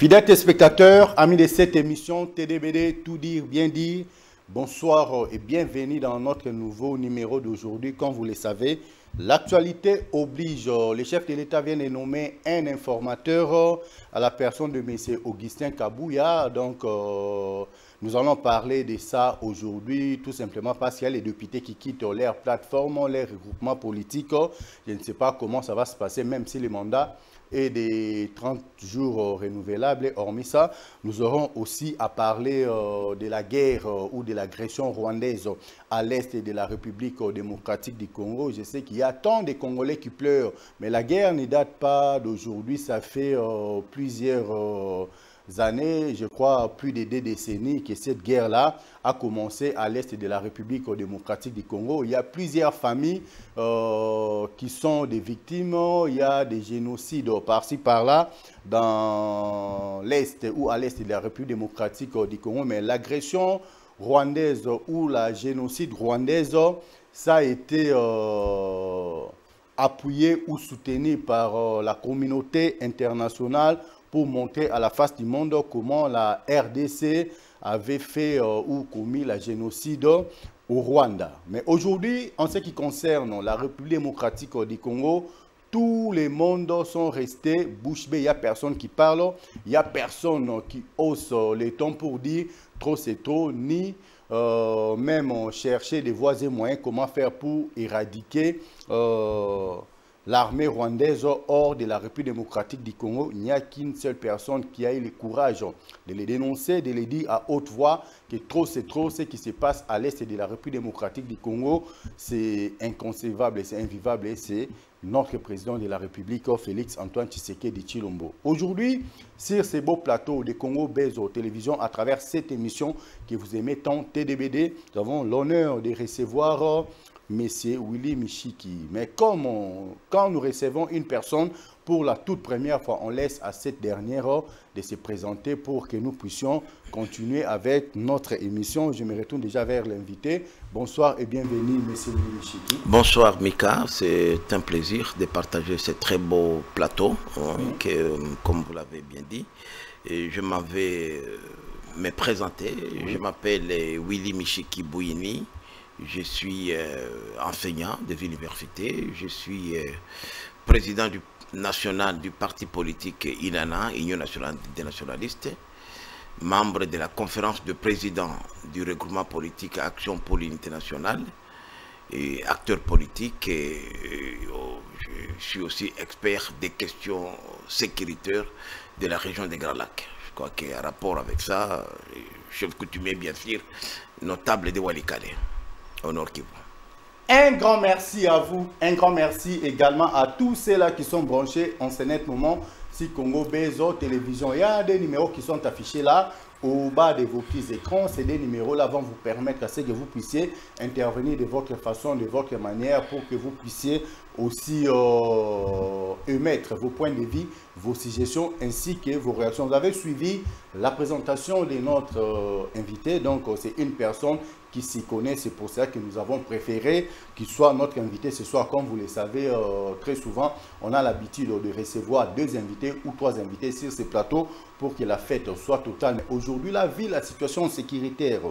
Fidèles téléspectateurs, amis de cette émission TDBD, tout dire, bien dire, bonsoir et bienvenue dans notre nouveau numéro d'aujourd'hui. Comme vous le savez, l'actualité oblige. Le chef de l'État vient de nommer un informateur à la personne de M. Augustin Kabouya. Donc, nous allons parler de ça aujourd'hui, tout simplement parce qu'il y a les députés qui quittent leur plateforme, leur regroupement politique. Je ne sais pas comment ça va se passer, même si le mandat et des 30 jours renouvelables. Hormis ça, nous aurons aussi à parler de la guerre ou de l'agression rwandaise à l'est de la République démocratique du Congo. Je sais qu'il y a tant de Congolais qui pleurent, mais la guerre ne date pas d'aujourd'hui. Ça fait plusieurs années, je crois plus de 2 décennies, que cette guerre-là a commencé à l'est de la République démocratique du Congo. Il y a plusieurs familles qui sont des victimes. Il y a des génocides par-ci, par-là, dans l'est ou à l'est de la République démocratique du Congo. Mais l'agression rwandaise ou la génocide rwandaise, ça a été appuyé ou soutenu par la communauté internationale pour montrer à la face du monde comment la RDC avait fait ou commis la génocide au Rwanda. Mais aujourd'hui, en ce qui concerne la République démocratique du Congo, tous les mondes sont restés bouche bée. Il n'y a personne qui parle, il n'y a personne qui hausse les tons pour dire trop c'est trop, ni même chercher des voies et moyens comment faire pour éradiquer l'armée rwandaise hors de la République démocratique du Congo. Il n'y a qu'une seule personne qui a eu le courage de les dénoncer, de les dire à haute voix que trop, c'est trop. Ce qui se passe à l'est de la République démocratique du Congo, c'est inconcevable, c'est invivable et c'est notre président de la République, Félix Antoine Tshisekedi Tshilombo. Aujourd'hui, sur ces beaux plateaux de Congo Bezo Télévision, à travers cette émission que vous aimez tant, TDBD, nous avons l'honneur de recevoir Monsieur Willy Michiki. Mais quand nous recevons une personne pour la toute première fois, on laisse à cette dernière de se présenter pour que nous puissions continuer avec notre émission. Je me retourne déjà vers l'invité. Bonsoir et bienvenue, Monsieur Willy Michiki. Bonsoir, Mika. C'est un plaisir de partager ce très beau plateau, que, comme vous l'avez bien dit. Et je m'avais me présenter. Je m'appelle Willy Michiki Bouyini. Je suis enseignant de l'université, je suis président national du parti politique INANA, Union nationale des nationalistes, membre de la conférence de présidents du regroupement politique Action pour l'unité nationale, et acteur politique, et je suis aussi expert des questions sécuritaires de la région des Grands Lacs. Je crois qu'en rapport avec ça, chef coutumier bien sûr, notable de Walikale. Un grand merci à vous, un grand merci également à tous ceux-là qui sont branchés en ce net moment sur Congo Bezo Télévision. Il y a des numéros qui sont affichés là au bas de vos petits écrans. Ces deux numéros-là vont vous permettre à ce que vous puissiez intervenir de votre façon, de votre manière pour que vous puissiez aussi émettre vos points de vue, vos suggestions ainsi que vos réactions. Vous avez suivi la présentation de notre invité, donc c'est une personne qui s'y connaît, c'est pour ça que nous avons préféré qu'il soit notre invité ce soir. Comme vous le savez, très souvent, on a l'habitude de recevoir 2 invités ou 3 invités sur ces plateaux pour que la fête soit totale. Mais aujourd'hui, la situation sécuritaire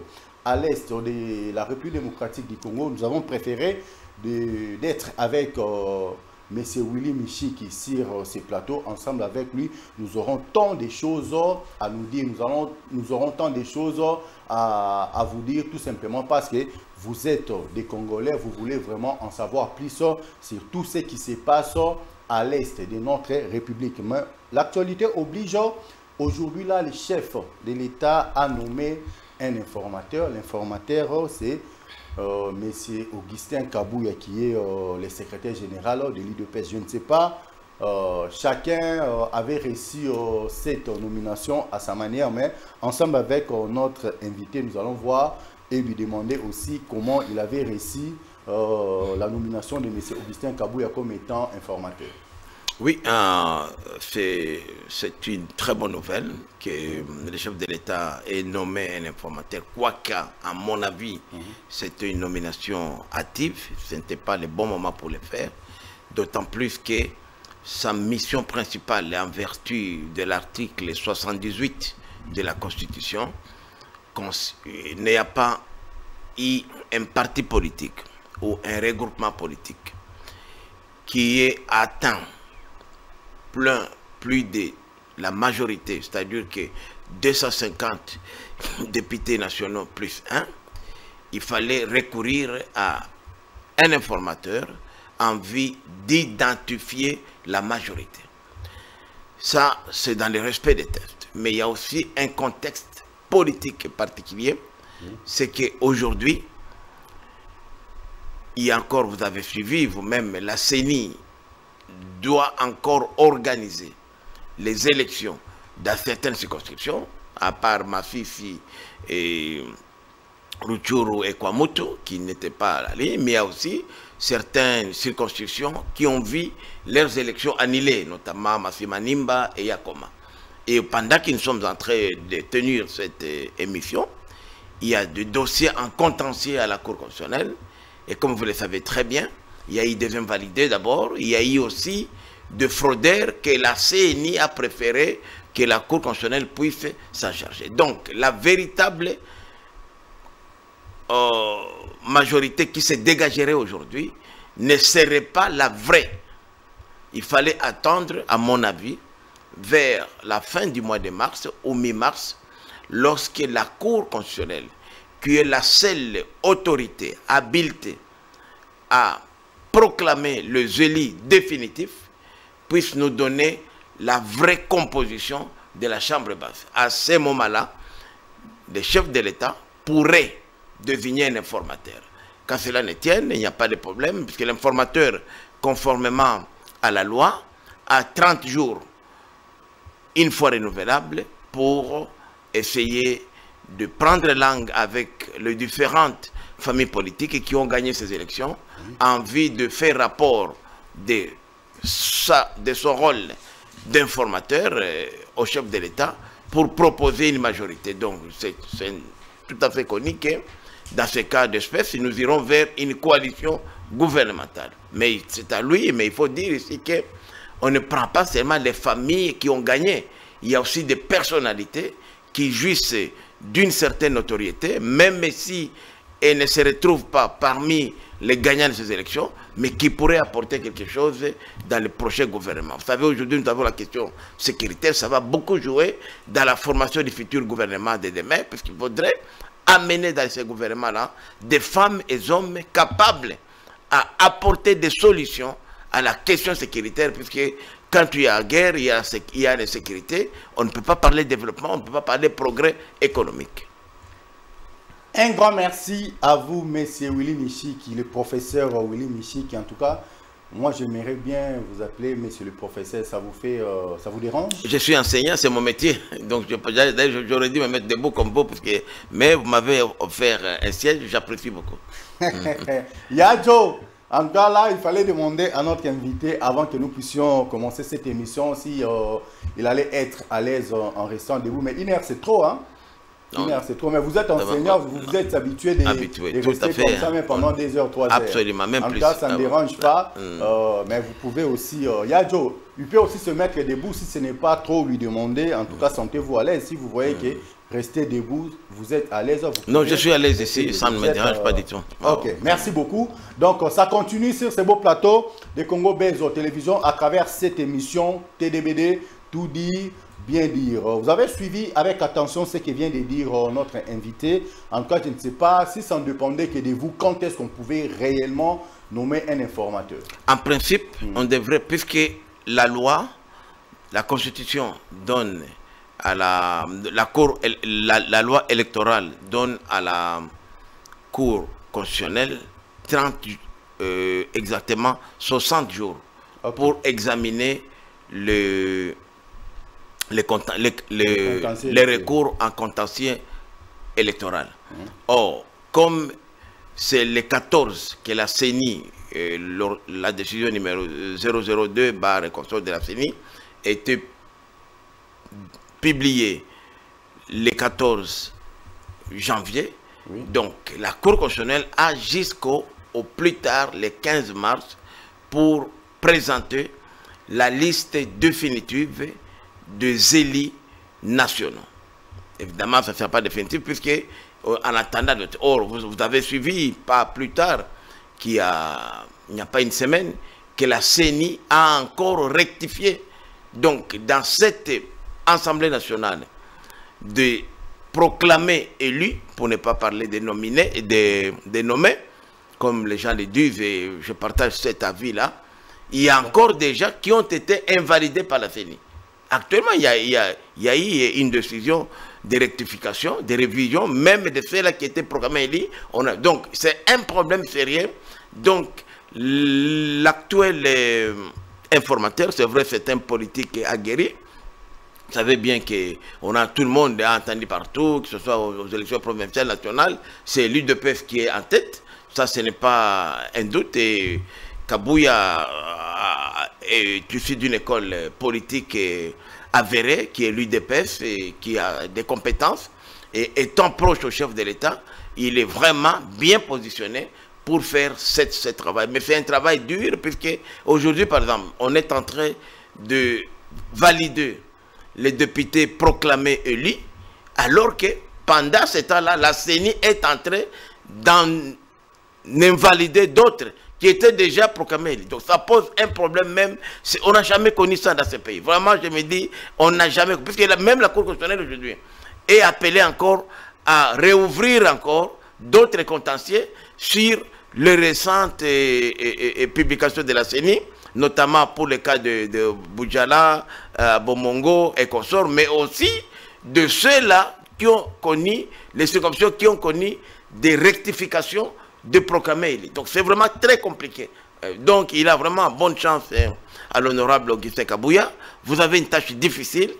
à l'est de la République démocratique du Congo, nous avons préféré d'être avec M. Willy Michiki sur ces plateaux. Ensemble avec lui, nous aurons tant de choses à nous dire. Nous aurons tant de choses à vous dire, tout simplement parce que vous êtes des Congolais, vous voulez vraiment en savoir plus sur tout ce qui se passe à l'est de notre République. Mais l'actualité oblige. Aujourd'hui, là, le chef de l'État a nommé un informateur. L'informateur, c'est M. Augustin Kabouya, qui est le secrétaire général de l'UDPS. Je ne sais pas, chacun avait reçu cette nomination à sa manière, mais ensemble avec notre invité, nous allons voir et lui demander aussi comment il avait reçu la nomination de M. Augustin Kabouya comme étant informateur. Oui, c'est une très bonne nouvelle que le chef de l'État ait nommé un informateur. Quoique, à mon avis, c'était une nomination hâtive. Ce n'était pas le bon moment pour le faire. D'autant plus que sa mission principale en vertu de l'article 78 de la Constitution, il n'y a pas eu un parti politique ou un regroupement politique qui ait atteint plus de la majorité, c'est-à-dire que 250 députés nationaux plus 1, il fallait recourir à un informateur en vue d'identifier la majorité. Ça, c'est dans le respect des textes. Mais il y a aussi un contexte politique particulier. C'est qu'aujourd'hui, il y a encore, vous avez suivi vous-même, la CENI doit encore organiser les élections dans certaines circonscriptions, à part Mafifi et Rutshuru et Kwamutu, qui n'étaient pas à la ligne, mais il y a aussi certaines circonscriptions qui ont vu leurs élections annulées, notamment Mafimanimba et Yakoma. Et pendant que nous sommes en train de tenir cette émission, il y a des dossiers en contentieux à la Cour constitutionnelle. Et comme vous le savez très bien, il y a eu des invalidés d'abord, il y a eu aussi des fraudeurs que la CENI a préféré que la Cour constitutionnelle puisse s'en charger. Donc, la véritable majorité qui se dégagerait aujourd'hui ne serait pas la vraie. Il fallait attendre, à mon avis, vers la fin du mois de mars ou mi-mars, lorsque la Cour constitutionnelle, qui est la seule autorité habilitée à proclamer le zéli définitif, puisse nous donner la vraie composition de la Chambre basse. À ce moment-là, le chef de l'État pourrait devenir un informateur. Quand cela ne tienne, il n'y a pas de problème, puisque l'informateur, conformément à la loi, a 30 jours, une fois renouvelable, pour essayer de prendre langue avec les différentes familles politiques qui ont gagné ces élections, en vue de faire rapport de son rôle d'informateur au chef de l'État pour proposer une majorité. Donc c'est tout à fait connu que dans ce cas d'espèce, nous irons vers une coalition gouvernementale. Mais c'est à lui, mais il faut dire ici qu'on ne prend pas seulement les familles qui ont gagné. Il y a aussi des personnalités qui jouissent d'une certaine notoriété, même si elles ne se retrouvent pas parmi les gagnants de ces élections, mais qui pourraient apporter quelque chose dans le prochain gouvernement. Vous savez, aujourd'hui, nous avons la question sécuritaire, ça va beaucoup jouer dans la formation du futur gouvernement de demain, parce qu'il faudrait amener dans ces gouvernements-là des femmes et des hommes capables à apporter des solutions à la question sécuritaire, puisque quand il y a guerre, il y a l'insécurité, on ne peut pas parler de développement, on ne peut pas parler de progrès économique. Un grand merci à vous, monsieur Willy Michiki, le professeur Willy Michiki. En tout cas, moi, j'aimerais bien vous appeler monsieur le professeur. Ça vous fait, ça vous dérange? Je suis enseignant, c'est mon métier. Donc, j'aurais dû me mettre debout comme vous, parce que, mais vous m'avez offert un siège, j'apprécie beaucoup. Yadjo, en tout cas, là, il fallait demander à notre invité, avant que nous puissions commencer cette émission, si il allait être à l'aise en restant debout. Mais une heure, c'est trop, hein? C'est trop, mais vous êtes enseignant, vous êtes habitué de rester comme ça, mais pendant 2 heures, 3 heures. Absolument, même plus. En tout cas, ça ne dérange pas, mais vous pouvez aussi... Yadjo, il peut aussi se mettre debout si ce n'est pas trop lui demander. En tout cas, sentez-vous à l'aise. Si vous voyez que rester debout, vous êtes à l'aise. Non, je suis à l'aise ici, ça ne me dérange pas du tout. Ok, merci beaucoup. Donc, ça continue sur ce beau plateau de Congo Belzo Télévision à travers cette émission TDBD, tout dit. Bien dire. Vous avez suivi avec attention ce que vient de dire notre invité. En tout cas, je ne sais pas si ça ne dépendait que de vous, quand est-ce qu'on pouvait réellement nommer un informateur? En principe, on devrait, puisque la loi, la Constitution donne à la loi électorale donne à la Cour constitutionnelle 60 jours pour examiner les recours en contentieux électoral. Or, comme c'est le 14 que la CENI, la décision numéro 002/consort de la CENI, était publiée le 14 janvier, donc la Cour constitutionnelle a jusqu'au plus tard le 15 mars pour présenter la liste définitive des élus nationaux. Évidemment, ça ne sera pas définitif puisque, en attendant, or, vous avez suivi, pas plus tard, il n'y a pas une semaine, que la CENI a encore rectifié. Donc, dans cette Assemblée nationale, de proclamer élu, pour ne pas parler des nominés et des nommés, comme les gens le disent, et je partage cet avis-là, il y a encore des gens qui ont été invalidés par la CENI. Actuellement, il y a eu une décision de rectification, de révision, même de ceux-là qui étaient programmés élus. Donc, c'est un problème sérieux. Donc, l'actuel informateur, c'est vrai, c'est un politique aguerri. Vous savez bien qu'on a tout le monde a entendu partout, que ce soit aux élections provinciales, nationales, c'est l'UDPS qui est en tête. Ça, ce n'est pas un doute. Et Kabouya est issu d'une école politique avérée, qui est l'UDPS, et qui a des compétences. Et étant proche au chef de l'État, il est vraiment bien positionné pour faire ce travail. Mais c'est un travail dur, puisque aujourd'hui, par exemple, on est en train de valider les députés proclamés élus, alors que pendant ce temps-là, la CENI est en train d'invalider d'autres qui étaient déjà proclamés élus. Donc ça pose un problème même. On n'a jamais connu ça dans ce pays. Vraiment, je me dis, on n'a jamais... Puisque même la Cour constitutionnelle aujourd'hui est appelée encore à réouvrir encore d'autres contentieux sur les récentes publications de la CENI, notamment pour le cas de Boudjala, Bomongo et consorts, mais aussi de ceux-là qui ont connu, les circonscriptions qui ont connu des rectifications de proclamés. Donc c'est vraiment très compliqué. Donc il a vraiment bonne chance à l'honorable Augustin Kabouya. Vous avez une tâche difficile.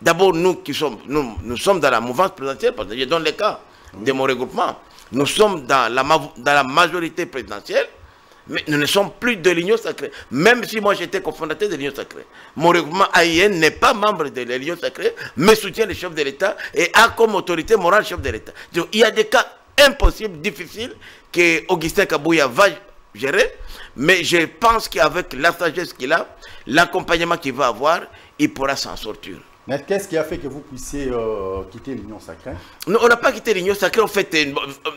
D'abord, nous nous sommes dans la mouvance présidentielle, parce que je donne le cas de mon regroupement. Nous sommes dans la majorité présidentielle, mais nous ne sommes plus de l'Union sacrée. Même si moi j'étais cofondateur de l'Union sacrée. Mon regroupement AIN n'est pas membre de l'Union sacrée, mais soutient le chef de l'État et a comme autorité morale le chef de l'État. Il y a des cas impossibles, difficiles, que Augustin Kabouya va gérer, mais je pense qu'avec la sagesse qu'il a, l'accompagnement qu'il va avoir, il pourra s'en sortir. Mais qu'est-ce qui a fait que vous puissiez quitter l'Union sacrée? Non, on n'a pas quitté l'Union sacrée, en fait.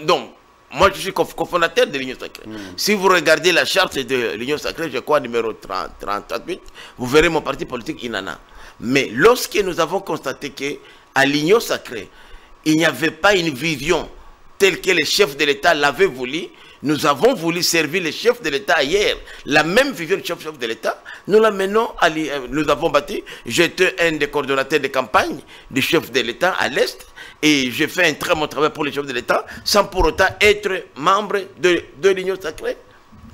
Donc, moi, je suis cofondateur de l'Union sacrée. Si vous regardez la charte de l'Union sacrée, je crois, numéro 38, vous verrez mon parti politique Inana. Mais lorsque nous avons constaté qu'à l'Union sacrée, il n'y avait pas une vision telle que les chefs de l'État l'avaient voulu, nous avons voulu servir les chefs de l'État hier. La même vision du chef de l'État, nous la menons, nous avons bâti. J'étais un des coordonnateurs de campagne du chef de l'État à l'Est. Et j'ai fait un très bon travail pour les chefs de l'État, sans pour autant être membre de l'Union sacrée.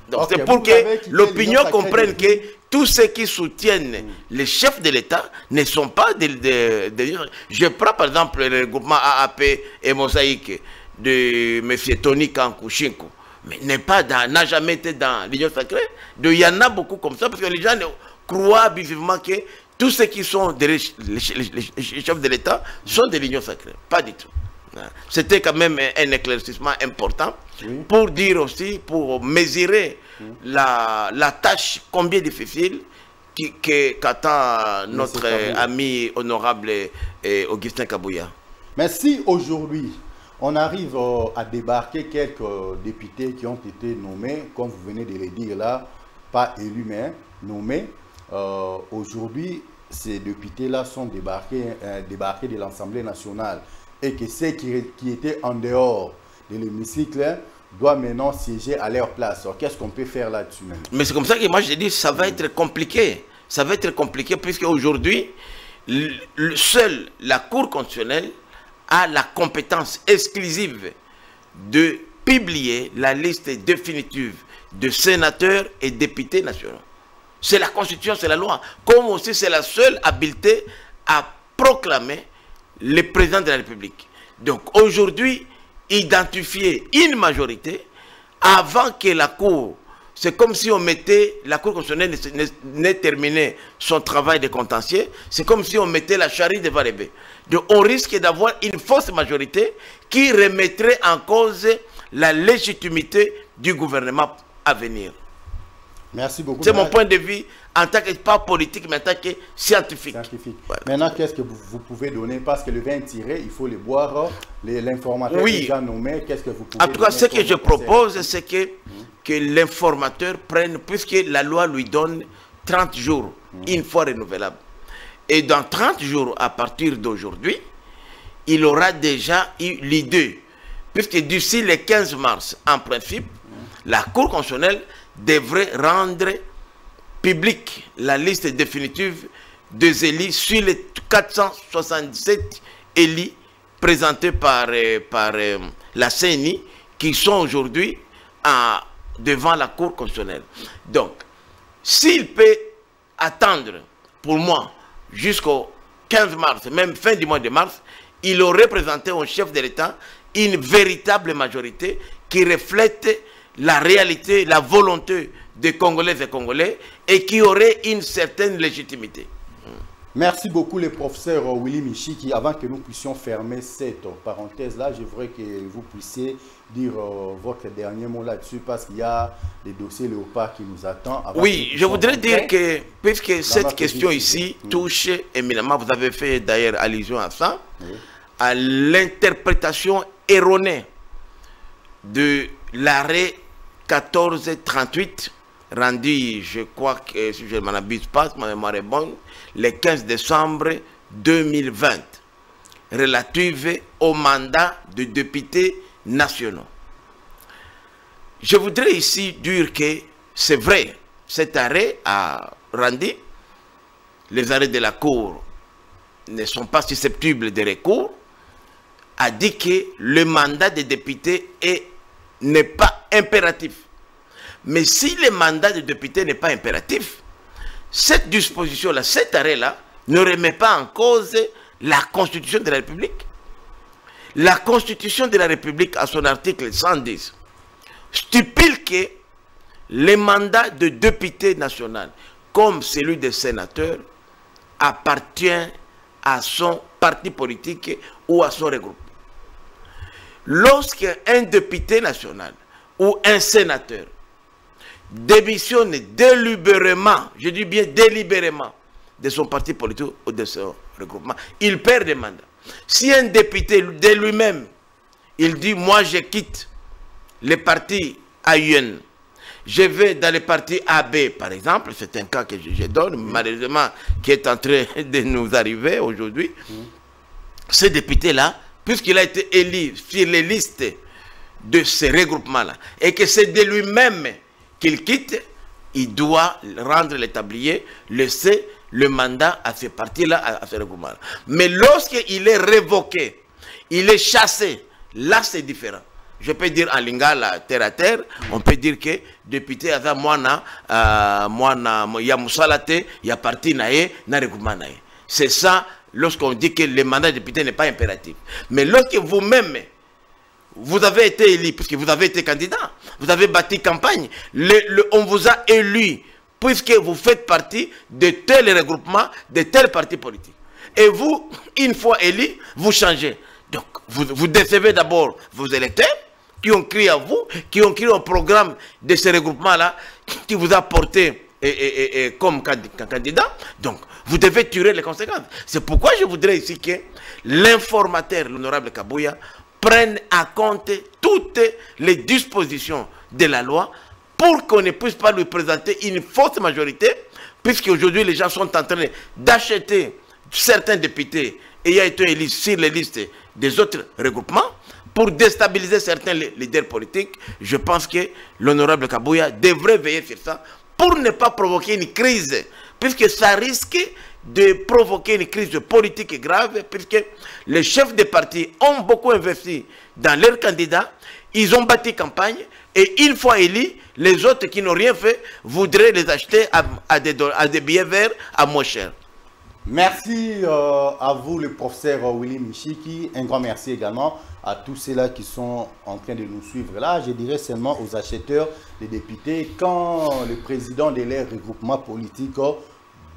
Donc c'est pour que l'opinion comprenne que tous ceux qui soutiennent les chefs de l'État ne sont pas Je prends par exemple le regroupement AAP et Mosaïque de M. Tony Kankushinko, mais n'a jamais été dans l'Union sacrée. Il y en a beaucoup comme ça, parce que les gens croient vivement que tous ceux qui sont les chefs de l'État sont de l'Union sacrée. Pas du tout. C'était quand même un éclaircissement important pour dire aussi, pour mesurer la tâche combien difficile qu'attend notre ami honorable Augustin Kabouya. Mais si aujourd'hui, on arrive à débarquer quelques députés qui ont été nommés, comme vous venez de le dire là, pas élus mais nommés, aujourd'hui, ces députés-là sont débarqués de l'Assemblée nationale et que ceux qui étaient en dehors de l'hémicycle doivent maintenant siéger à leur place. Qu'est-ce qu'on peut faire là-dessus? Mais c'est comme ça que moi je dis ça va être compliqué. Ça va être compliqué puisque aujourd'hui, seule la Cour constitutionnelle a la compétence exclusive de publier la liste définitive de sénateurs et députés nationaux. C'est la Constitution, c'est la loi. Comme aussi c'est la seule habileté à proclamer le président de la République. Donc aujourd'hui, identifier une majorité avant que la Cour, c'est comme si on mettait, la Cour constitutionnelle n'ait terminé son travail de contentieux, c'est comme si on mettait la charrue devant les bœufs. Donc on risque d'avoir une fausse majorité qui remettrait en cause la légitimité du gouvernement à venir. Merci beaucoup. C'est mon point de vue en tant que, pas politique, mais en tant que scientifique. Ouais. Maintenant, qu'est-ce que vous pouvez donner? Parce que le vin tiré, il faut le boire. L'informateur est déjà nommé. Qu'est-ce que vous pouvez donner? En tout cas, ce que je propose, c'est que l'informateur prenne, puisque la loi lui donne 30 jours, une fois renouvelable. Et dans 30 jours, à partir d'aujourd'hui, il aura déjà eu l'idée. Puisque d'ici le 15 mars, en principe, la Cour constitutionnelle devrait rendre publique la liste définitive des élus sur les 477 élus présentés par la CENI qui sont aujourd'hui devant la Cour constitutionnelle. Donc, s'il peut attendre, pour moi, jusqu'au 15 mars, même fin du mois de mars, il aurait présenté au chef de l'État une véritable majorité qui reflète la réalité, la volonté des Congolaises et Congolais et qui aurait une certaine légitimité. Merci beaucoup le professeur Willy Michiki. Avant que nous puissions fermer cette parenthèse-là, je voudrais que vous puissiez dire votre dernier mot là-dessus parce qu'il y a des dossiers léopards qui nous attendent. Oui, je voudrais dire que, puisque cette question ici touche éminemment, vous avez fait d'ailleurs allusion à ça, à l'interprétation erronée de l'arrêt 1438 rendu, je crois que si je ne m'en abuse pas, ma mémoire est bonne, le 15 décembre 2020, relative au mandat de députés nationaux. Je voudrais ici dire que c'est vrai, cet arrêt a rendu, les arrêts de la Cour ne sont pas susceptibles de recours, a dit que le mandat des députés n'est pas impératif. Mais si le mandat de député n'est pas impératif, cette disposition-là, cet arrêt-là, ne remet pas en cause la Constitution de la République. La Constitution de la République, à son article 110, stipule que les mandats de député national, comme celui des sénateurs, appartient à son parti politique ou à son regroupement. Lorsque un député national ou un sénateur démissionne délibérément, je dis bien délibérément, de son parti politique ou de son regroupement, il perd des mandats. Si un député de lui-même, il dit, moi je quitte le parti AUN, je vais dans le parti AB, par exemple, c'est un cas que je donne, malheureusement, qui est en train de nous arriver aujourd'hui, ce député-là, puisqu'il a été élu sur les listes de ces regroupements-là, et que c'est de lui-même qu'il quitte, il doit rendre le tablier, laisser le mandat à ce parti-là, à ce regroupement-là. Mais lorsqu'il est révoqué, il est chassé, là c'est différent. Je peux dire en lingala, terre à terre, on peut dire que député Aza Mwana, Yamusalate, Yaparti Nae, na regroupement Nae. C'est ça lorsqu'on dit que le mandat de député n'est pas impératif. Mais lorsque vous-même, vous avez été élu, puisque vous avez été candidat, vous avez bâti campagne, on vous a élu, puisque vous faites partie de tel regroupement, de tel parti politique. Et vous, une fois élu, vous changez. Donc, vous décevez d'abord vos électeurs, qui ont crié à vous, qui ont crié au programme de ce regroupement-là, qui vous a porté comme candidat. Donc, vous devez tirer les conséquences. C'est pourquoi je voudrais ici que l'informateur, l'honorable Kabouya, prenne en compte toutes les dispositions de la loi pour qu'on ne puisse pas lui présenter une fausse majorité, puisqu'aujourd'hui les gens sont en train d'acheter certains députés ayant été élus sur les listes des autres regroupements pour déstabiliser certains leaders politiques. Je pense que l'honorable Kabouya devrait veiller sur ça pour ne pas provoquer une crise, puisque ça risque de provoquer une crise politique grave, puisque les chefs des partis ont beaucoup investi dans leurs candidats, ils ont bâti campagne, et une fois élus, les autres qui n'ont rien fait voudraient les acheter à des billets verts à moins cher. Merci à vous, le professeur Willy Michiki. Un grand merci également à tous ceux-là qui sont en train de nous suivre là. Je dirais seulement aux acheteurs, les députés, quand le président de leur regroupement politique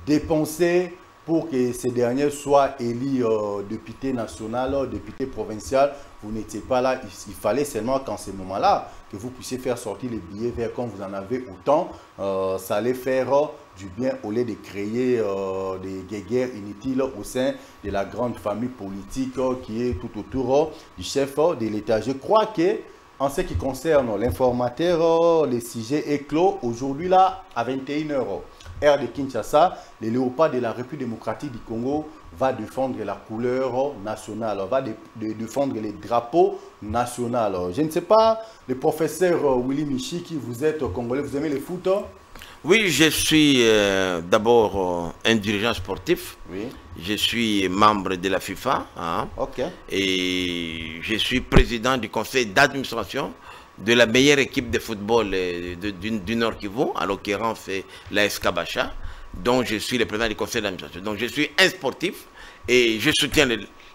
dépensait pour que ces derniers soient élus députés nationaux, députés provinciaux. Vous n'étiez pas là. Il fallait seulement qu'en ce moment-là, que vous puissiez faire sortir les billets verts comme vous en avez autant. Ça allait faire du bien au lieu de créer des guerres inutiles au sein de la grande famille politique qui est tout autour du chef de l'État. Je crois que en ce qui concerne l'informateur, le sujet est clos. Aujourd'hui, là, à 21 h, heure de Kinshasa, le léopard de la République démocratique du Congo va défendre la couleur nationale, va défendre les drapeaux nationaux. Je ne sais pas, le professeur Willy Michiki, vous êtes congolais, vous aimez le foot? Oui, je suis d'abord un dirigeant sportif. Oui. Je suis membre de la FIFA. Hein, okay. Et je suis président du conseil d'administration de la meilleure équipe de football du Nord Kivu, à l'occurrence l'AS Kabasha, dont je suis le président du conseil d'administration. Donc je suis un sportif et je soutiens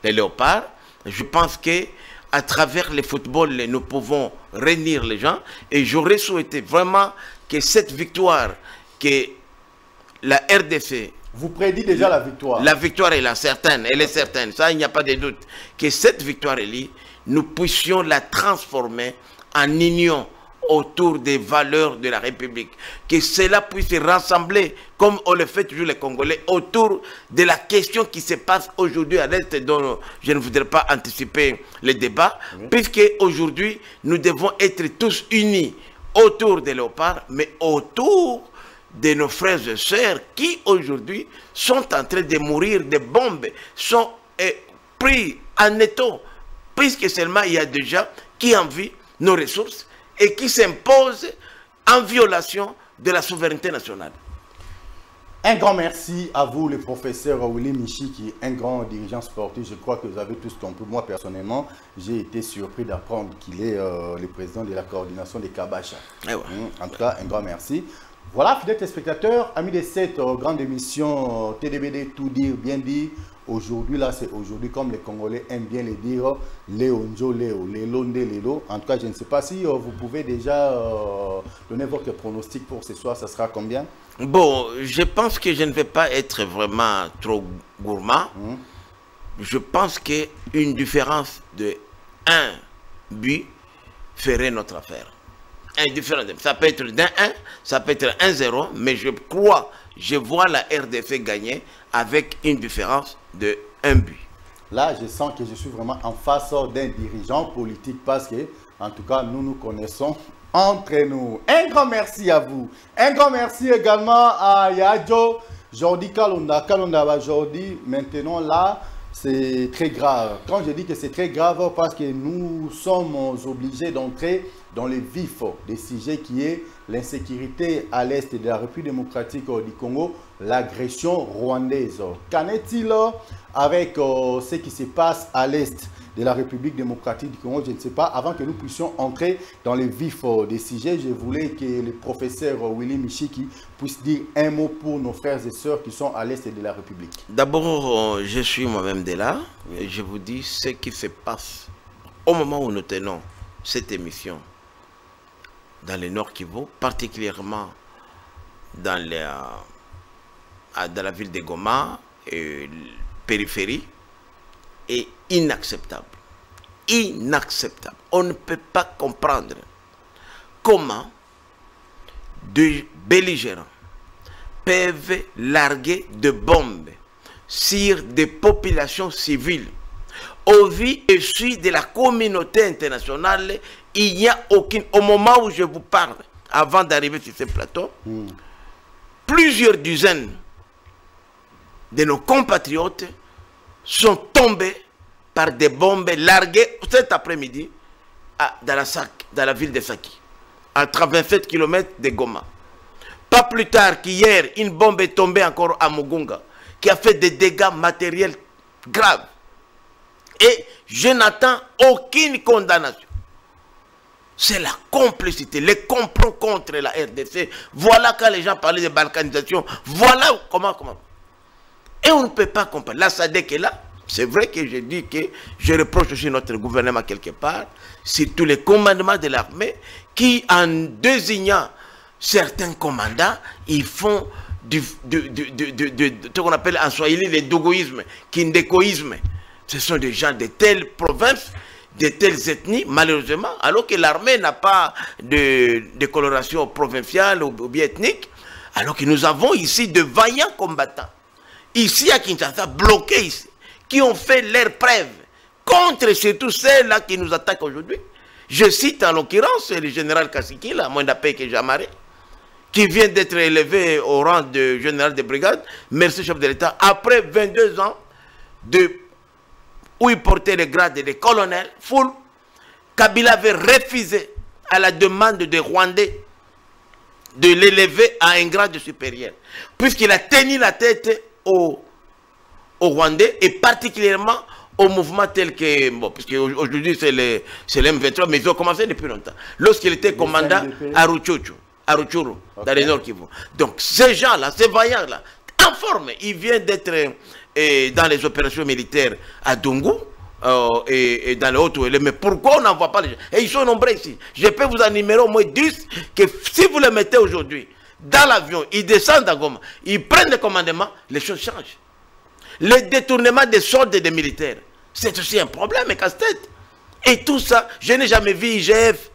les léopards. Je pense que à travers le football, nous pouvons réunir les gens. Et j'aurais souhaité vraiment que cette victoire, que la RDC... Vous prédit déjà la victoire? La victoire est là, certaine, elle est certaine, ça il n'y a pas de doute. Que cette victoire, nous puissions la transformer en union autour des valeurs de la République. Que cela puisse se rassembler, comme on le fait toujours les Congolais, autour de la question qui se passe aujourd'hui à l'Est, dont je ne voudrais pas anticiper le débat, puisque aujourd'hui, nous devons être tous unis autour des léopards, mais autour de nos frères et sœurs qui aujourd'hui sont en train de mourir de bombes, sont pris en étau, puisque seulement il y a des gens qui envient nos ressources et qui s'imposent en violation de la souveraineté nationale. Un grand merci à vous, le professeur Willy Michiki, un grand dirigeant sportif. Je crois que vous avez tous compris. Moi, personnellement, j'ai été surpris d'apprendre qu'il est le président de la coordination des Kabasha. En tout cas, un grand merci. Voilà, fidèles téléspectateurs, amis de cette grande émission TDBD, tout dire, bien dit. Aujourd'hui, là, c'est aujourd'hui, comme les Congolais aiment bien le dire, Léonjo, Léo, Lélonde, Lélo. En tout cas, je ne sais pas si vous pouvez déjà donner votre pronostic pour ce soir. Ça sera combien? Bon, je pense que je ne vais pas être vraiment trop gourmand. Je pense qu'une différence de 1 but ferait notre affaire. Ça peut être d'un 1, ça peut être 1-0, mais je vois la RDC gagner avec une différence de 1 but. Là, je sens que je suis vraiment en face d'un dirigeant politique parce que, en tout cas, nous nous connaissons entre nous. Un grand merci à vous. Un grand merci également à Yadjo, Jordi Kalonda. Kalonda, Jordi, maintenant là, c'est très grave. Quand je dis que c'est très grave, parce que nous sommes obligés d'entrer dans le vif des sujets qui est l'insécurité à l'est de la République démocratique du Congo, l'agression rwandaise. Qu'en est-il avec ce qui se passe à l'est de la République démocratique du Congo? Je ne sais pas. Avant que nous puissions entrer dans le vif des sujets, je voulais que le professeur Willy Michiki puisse dire un mot pour nos frères et sœurs qui sont à l'est de la République. D'abord, je suis moi-même de là et je vous dis ce qui se passe au moment où nous tenons cette émission dans le Nord Kivu, particulièrement dans la ville de Goma et périphérie, est inacceptable. Inacceptable. On ne peut pas comprendre comment des belligérants peuvent larguer de bombes sur des populations civiles. Au vu et su de la communauté internationale, il n'y a aucune... Au moment où je vous parle, avant d'arriver sur ce plateau, plusieurs dizaines de nos compatriotes sont tombés par des bombes larguées cet après-midi dans la ville de Saki, à 27 km de Goma. Pas plus tard qu'hier, une bombe est tombée encore à Mugunga, qui a fait des dégâts matériels graves. Et je n'attends aucune condamnation. C'est la complicité, les complots contre la RDC. Voilà quand les gens parlaient de balkanisation. Voilà comment. Et on ne peut pas comprendre. La SADC est là. C'est vrai que je dis que je reproche aussi notre gouvernement quelque part, sur tous les commandements de l'armée, qui en désignant certains commandants, ils font ce qu'on appelle en swahili le dogoïsme, kindécoïsme. Ce sont des gens de telles provinces, de telles ethnies, malheureusement, alors que l'armée n'a pas de coloration provinciale ou bien ethnique, alors que nous avons ici de vaillants combattants, ici à Kinshasa, bloqués ici, qui ont fait leurs preuves contre surtout ceux-là qui nous attaquent aujourd'hui. Je cite en l'occurrence le général Kasiki, la moins d'apé que Jamaré, qui vient d'être élevé au rang de général de brigade, merci chef de l'État, après 22 ans où il portait le grade de colonel, full. Kabila avait refusé à la demande des Rwandais de l'élever à un grade supérieur, puisqu'il a tenu la tête aux Rwandais et particulièrement au mouvement tel que, bon, puisque aujourd'hui c'est le M23, mais ils ont commencé depuis longtemps, lorsqu'il était commandant à Rutshuru, okay, dans les Nord Kivu. Donc ces gens-là, ces vaillants-là, en forme, ils viennent d'être dans les opérations militaires à Dungu et dans le Haut-Ouélé. Mais pourquoi on n'envoie pas les gens? Et ils sont nombreux ici. Je peux vous en numérer au moins 10 que si vous les mettez aujourd'hui dans l'avion, ils descendent à Goma, ils prennent le commandement, les choses changent. Le détournement des soldes des militaires, c'est aussi un problème, casse-tête. Et tout ça, je n'ai jamais vu IGF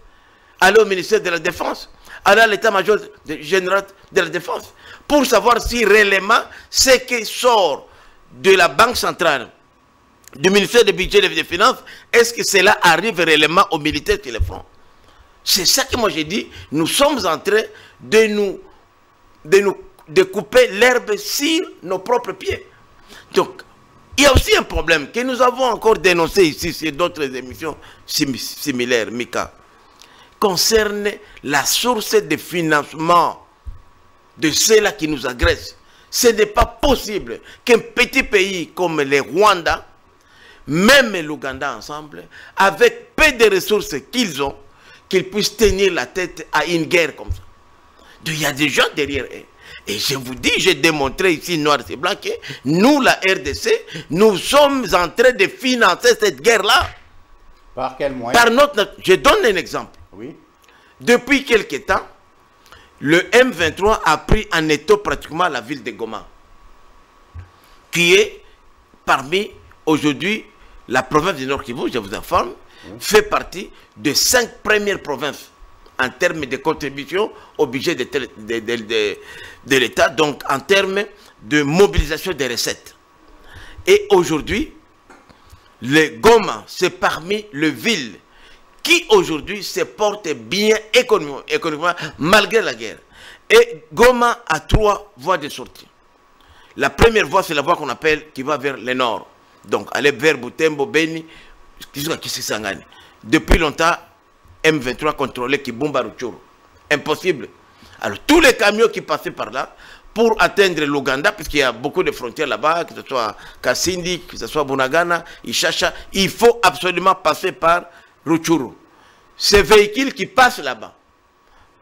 aller au ministère de la Défense, aller à l'état-major général de la Défense, pour savoir si réellement ce qui sort de la Banque centrale, du ministère des Budgets et des Finances, est-ce que cela arrive réellement aux militaires qui le font? C'est ça que moi j'ai dit, nous sommes en train de couper l'herbe sur nos propres pieds. Donc, il y a aussi un problème que nous avons encore dénoncé ici sur d'autres émissions similaires, Mika, concerne la source de financement de ceux-là qui nous agressent. Ce n'est pas possible qu'un petit pays comme le Rwanda, même l'Ouganda ensemble, avec peu de ressources qu'ils ont, qu'ils puissent tenir la tête à une guerre comme ça. Donc, il y a des gens derrière eux. Et je vous dis, j'ai démontré ici, noir et blanc, que nous, la RDC, nous sommes en train de financer cette guerre-là. Par quel moyen? Par notre... Je donne un exemple. Oui. Depuis quelque temps, le M23 a pris en étau pratiquement la ville de Goma, qui est parmi, aujourd'hui, la province du Nord Kivu, je vous informe, fait partie de 5 premières provinces en termes de contribution au budget de l'État, donc en termes de mobilisation des recettes. Et aujourd'hui, le Goma, c'est parmi les villes qui aujourd'hui se portent bien économiquement malgré la guerre. Et Goma a 3 voies de sortie. La première voie, c'est la voie qu'on appelle qui va vers le nord. Donc aller vers Butembo, Beni, jusqu'à Kisangani. Depuis longtemps, M23 contrôlait Kibumba, Rutshuru. Impossible. Alors tous les camions qui passaient par là, pour atteindre l'Ouganda, puisqu'il y a beaucoup de frontières là-bas, que ce soit Kasindi, que ce soit Bunagana, Ishasha, il faut absolument passer par Rutshuru. Ces véhicules qui passent là-bas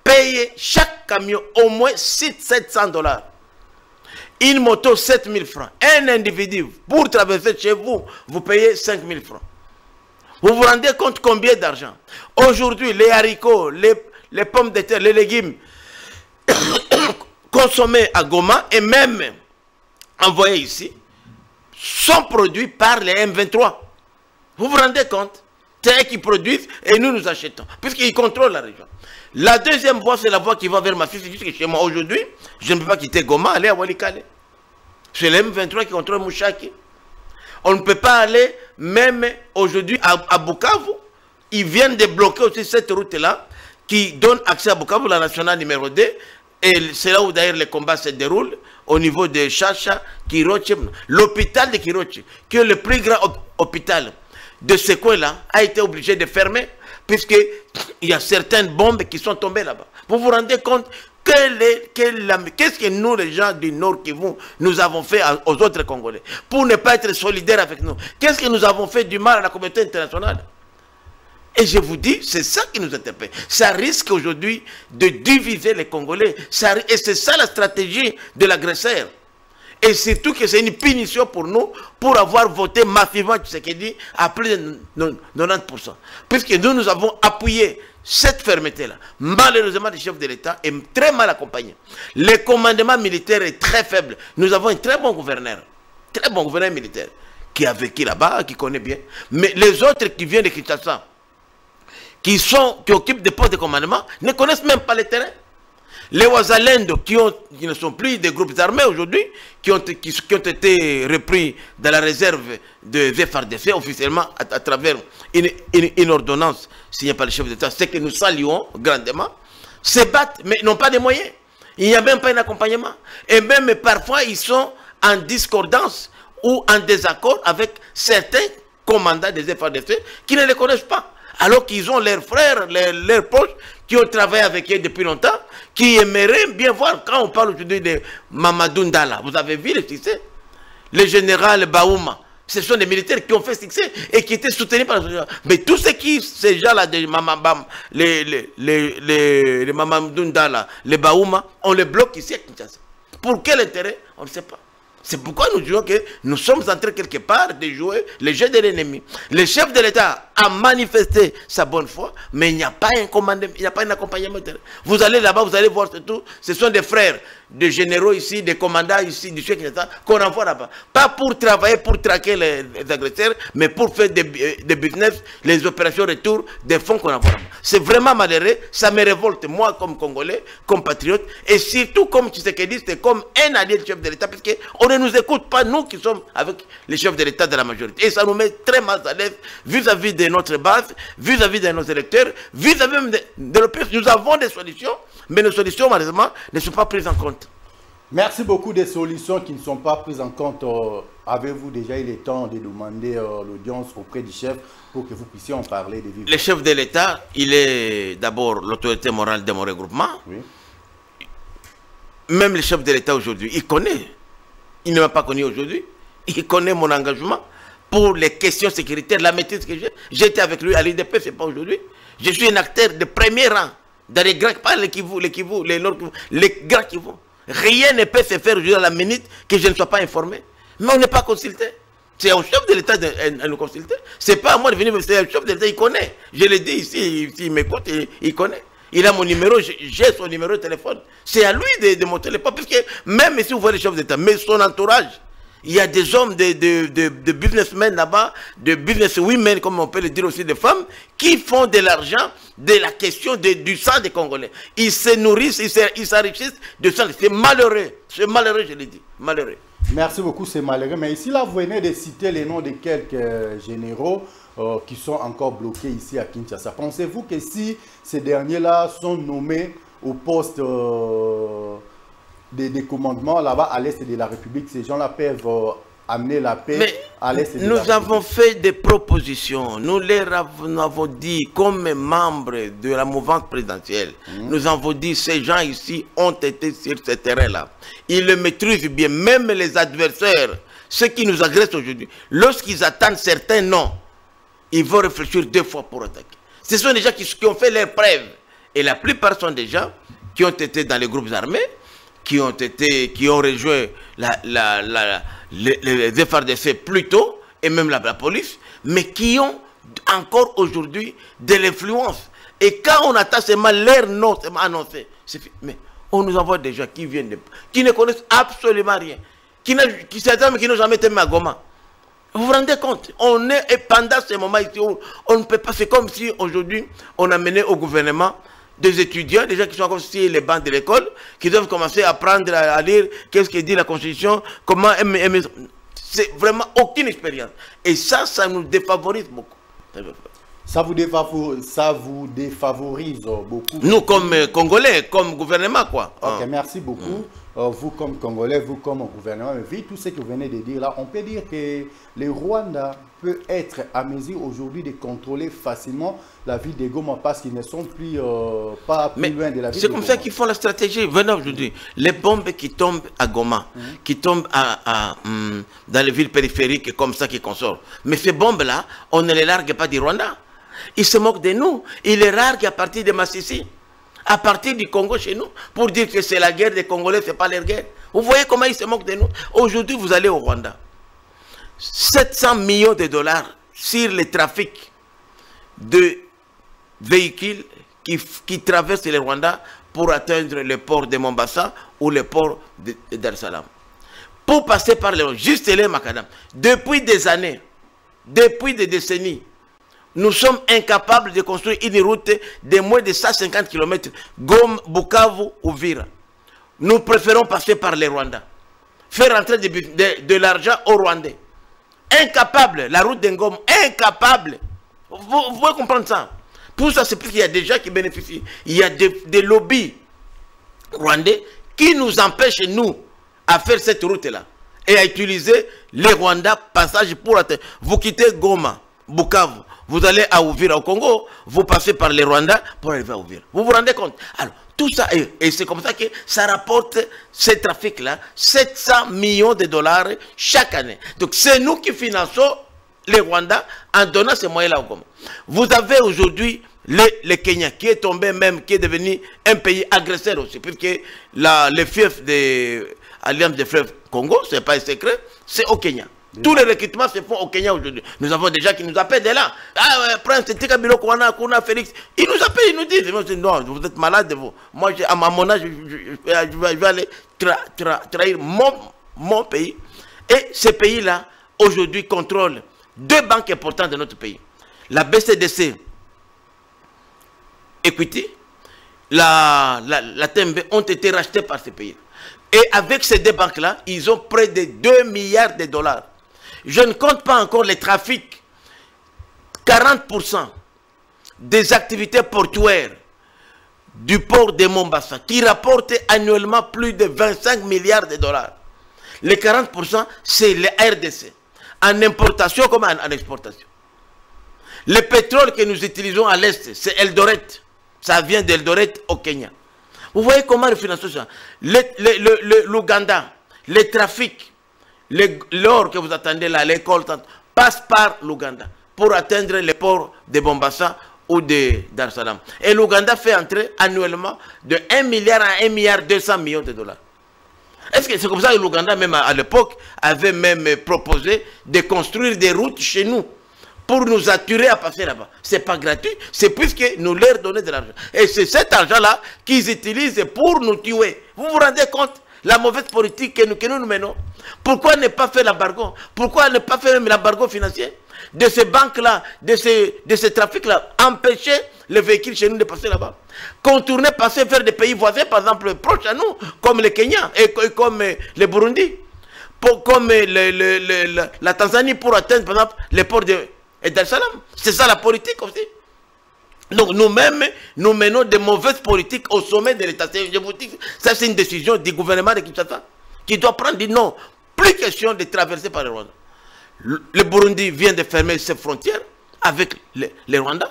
payent chaque camion au moins 700 $. Une moto, 7000 francs. Un individu, pour traverser chez vous, vous payez 5000 francs. Vous vous rendez compte combien d'argent? Aujourd'hui, les haricots, les pommes de terre, les légumes consommés à Goma et même envoyés ici sont produits par les M23. Vous vous rendez compte? C'est eux qui produisent et nous, nous achetons, puisqu'ils contrôlent la région. La deuxième voie, c'est la voie qui va vers ma fille. Jusque chez moi aujourd'hui, je ne peux pas quitter Goma, aller à Walikale. C'est le M23 qui contrôle Mouchaki. On ne peut pas aller même aujourd'hui à Bukavu. Ils viennent de bloquer aussi cette route-là qui donne accès à Bukavu, la nationale numéro 2. Et c'est là où d'ailleurs les combats se déroulent au niveau de Chacha, Kiroche. L'hôpital de Kiroche, qui est le plus grand hôpital de ce coin-là, a été obligé de fermer puisqu'il y a certaines bombes qui sont tombées là-bas. Vous vous rendez compte qu'est-ce que nous, les gens du Nord Kivu, nous avons fait aux autres Congolais pour ne pas être solidaires avec nous? Qu'est-ce que nous avons fait du mal à la communauté internationale? Et je vous dis, c'est ça qui nous interpelle. Ça risque aujourd'hui de diviser les Congolais. Et c'est ça la stratégie de l'agresseur. Et surtout que c'est une punition pour nous, pour avoir voté massivement Tshisekedi à plus de 90%. Puisque nous avons appuyé cette fermeté-là. Malheureusement, le chef de l'État est très mal accompagné. Le commandement militaire est très faible. Nous avons un très bon gouverneur militaire, qui a vécu là-bas, qui connaît bien. Mais les autres qui viennent de Kinshasa, qui occupent des postes de commandement, ne connaissent même pas le terrain. Les Ouazalendo, qui ne sont plus des groupes armés aujourd'hui, qui ont été repris dans la réserve de FARDC officiellement à travers une ordonnance signée par le chef d'État, c'est que nous saluons grandement, se battent, mais n'ont pas de moyens. Il n'y a même pas un accompagnement. Et même parfois, ils sont en discordance ou en désaccord avec certains commandants des FARDC qui ne les connaissent pas. Alors qu'ils ont leurs frères, leurs proches, qui ont travaillé avec eux depuis longtemps, qui aimeraient bien voir, quand on parle aujourd'hui de Mamadou Ndala, vous avez vu le succès, le général Baouma, ce sont des militaires qui ont fait succès et qui étaient soutenus par... Mais tous ces gens-là, les Mamadou Ndala, les Baouma, on les bloque ici à Kinshasa. Pour quel intérêt? On ne sait pas. C'est pourquoi nous disons que nous sommes en train quelque part de jouer le jeu de l'ennemi. Le chef de l'État a manifesté sa bonne foi, mais il n'y a pas un commandement, il n'y a pas un accompagnement. Vous allez là-bas, vous allez voir tout. Ce sont des frères, des généraux ici, des commandants ici, du chef de l'État qu'on envoie là-bas. Pas pour travailler, pour traquer les agresseurs, mais pour faire des business, les opérations retour, des fonds qu'on envoie là-bas. C'est vraiment malheureux, ça me révolte, moi comme Congolais, comme patriote, et surtout comme Tshisekedi, c'est comme un allié du chef de l'État, parce qu'on ne nous écoute pas, nous qui sommes avec les chefs de l'État de la majorité. Et ça nous met très mal à l'aise vis-à-vis de notre base, vis-à-vis de nos électeurs, vis-à-vis même de l'opinion. Nous avons des solutions, mais nos solutions, malheureusement, ne sont pas prises en compte. Merci beaucoup des solutions qui ne sont pas prises en compte. Avez-vous déjà eu le temps de demander l'audience auprès du chef pour que vous puissiez en parler de vivre? Le chef de l'État, il est d'abord l'autorité morale de mon regroupement. Oui. Même le chef de l'État aujourd'hui, il connaît. Il ne m'a pas connu aujourd'hui. Il connaît mon engagement pour les questions sécuritaires, la maîtrise que j'ai. J'étais avec lui à l'IDP, ce n'est pas aujourd'hui. Je suis un acteur de premier rang dans les grands, pas les Kivu, les grands Kivu. Rien ne peut se faire aujourd'hui à la minute que je ne sois pas informé. Mais on n'est pas consulté. C'est au chef de l'État de nous consulter. Ce n'est pas à moi de venir, c'est au chef de l'État, il connaît. Je l'ai dit ici, il m'écoute, il connaît. Il a mon numéro, j'ai son numéro de téléphone. C'est à lui de monter les pas. Parce que même si vous voyez le chef d'État, mais son entourage, il y a des hommes, de businessmen là-bas, de businesswomen, comme on peut le dire aussi, des femmes, qui font de l'argent de la question du sang des Congolais. Ils se nourrissent, ils s'enrichissent de sang. C'est malheureux, je l'ai dit, malheureux. Merci beaucoup, c'est malheureux. Mais ici, là, vous venez de citer les noms de quelques généraux qui sont encore bloqués ici à Kinshasa. Pensez-vous que si ces derniers-là sont nommés au poste des commandements là-bas à l'est de la République, ces gens-là peuvent amener la paix à l'est de la République? Nous avons fait des propositions. Nous leur avons dit, comme membres de la mouvance présidentielle, nous avons dit, ces gens ici ont été sur ce terrain-là. Ils le maîtrisent bien, même les adversaires, ceux qui nous agressent aujourd'hui. Lorsqu'ils attendent certains noms, ils vont réfléchir 2 fois pour attaquer. Ce sont des gens qui ont fait leurs preuves. Et la plupart sont des gens qui ont été dans les groupes armés, qui ont rejoint les FARDC plus tôt, et même la police, mais qui ont encore aujourd'hui de l'influence. Et quand on attend seulement leur nom annoncé, mais on nous envoie des gens qui viennent, qui ne connaissent absolument rien, qui n'ont jamais été à Goma. Vous vous rendez compte? On est, et pendant ce moment ici, on ne peut pas, c'est comme si aujourd'hui, on a mené au gouvernement des étudiants, des gens qui sont encore sur les bancs de l'école, qui doivent commencer à apprendre à lire qu'est-ce que dit la Constitution, comment... C'est vraiment aucune expérience. Et ça nous défavorise beaucoup. Ça vous défavorise beaucoup? Nous, comme Congolais, comme gouvernement, quoi. Ok, merci beaucoup. Vous comme Congolais, vous comme gouvernement, mais vu tout ce que vous venez de dire là, on peut dire que le Rwanda peut être à mesure aujourd'hui de contrôler facilement la ville de Goma parce qu'ils ne sont plus pas plus loin de la ville. C'est comme ça qu'ils font la stratégie. Venez aujourd'hui, les bombes qui tombent à Goma, qui tombent dans les villes périphériques comme ça qui consortent. Mais ces bombes-là, on ne les largue pas du Rwanda. Ils se moquent de nous. Ils les larguent à partir de Massissi. à partir du Congo chez nous, pour dire que c'est la guerre des Congolais, ce n'est pas leur guerre. Vous voyez comment ils se moquent de nous. Aujourd'hui, vous allez au Rwanda. 700 millions de dollars sur le trafic de véhicules qui traversent le Rwanda pour atteindre le port de Mombasa ou le port de Dar es Salaam. Pour passer par le juste les macadam. Depuis des années, depuis des décennies, nous sommes incapables de construire une route de moins de 150 km, Goma, Bukavu, Uvira. Nous préférons passer par le Rwanda. Faire entrer de l'argent au Rwandais. Incapable, la route d'Ngom, incapable. Vous pouvez comprendre ça. Pour ça, c'est parce qu'il y a des gens qui bénéficient. Il y a des lobbies rwandais qui nous empêchent, nous, à faire cette route-là. Et à utiliser les Rwandais passage pour atteindre. Vous quittez Goma, Bukavu, vous allez à Uvira au Congo, vous passez par les Rwandais pour arriver à Uvira. Vous vous rendez compte? Alors, tout ça, et c'est comme ça que ça rapporte ce trafic-là, 700 millions de dollars chaque année. Donc, c'est nous qui finançons les Rwandais en donnant ces moyens-là au Congo. Vous avez aujourd'hui le Kenya qui est tombé même, qui est devenu un pays agresseur aussi, puisque le fief de l'Alliance des fleuves Congo, ce n'est pas un secret, c'est au Kenya. Tous les recrutements se font au Kenya aujourd'hui. Nous avons des gens qui nous appellent de là. Ah ouais, Prince, c'est Tikabilo Kuna Félix. Ils nous appellent, ils nous disent, non, vous êtes malade. Moi, à mon âge, je vais aller trahir mon pays. Et ces pays-là, aujourd'hui, contrôlent deux banques importantes de notre pays. La BCDC, Equity, la TMB ont été rachetés par ces pays. Et avec ces deux banques-là, ils ont près de 2 milliards de dollars. Je ne compte pas encore les trafics. 40% des activités portuaires du port de Mombasa, qui rapportent annuellement plus de 25 milliards de dollars. Les 40%, c'est les RDC, en importation comme en exportation. Le pétrole que nous utilisons à l'Est, c'est Eldoret. Ça vient d'Eldoret au Kenya. Vous voyez comment nous finançons ça. L'Ouganda, les trafics, l'or que vous attendez là, l'école, passe par l'Ouganda pour atteindre les ports de Mombasa ou de Dar es Salaam. Et l'Ouganda fait entrer annuellement de 1 milliard à 1 milliard 200 millions de dollars. Est-ce que c'est comme ça que l'Ouganda, même à l'époque, avait même proposé de construire des routes chez nous pour nous attirer à passer là-bas? Ce n'est pas gratuit, c'est puisque nous leur donnons de l'argent. Et c'est cet argent-là qu'ils utilisent pour nous tuer. Vous vous rendez compte la mauvaise politique que nous menons? Pourquoi ne pas faire l'embargo? Pourquoi ne pas faire l'embargo financier de ces banques-là, de ces trafics-là? Empêcher les véhicules chez nous de passer là-bas. Contourner, passer vers des pays voisins, par exemple, proches à nous, comme le Kenya et comme le Burundi, comme la Tanzanie, pour atteindre, par exemple, les ports de Dar es Salaam. C'est ça la politique aussi. Donc nous-mêmes, nous menons de mauvaises politiques au sommet de l'État. Je vous dis, ça c'est une décision du gouvernement de Kinshasa qui doit prendre, dit non, plus question de traverser par le Rwanda. Le Burundi vient de fermer ses frontières avec les Rwandais.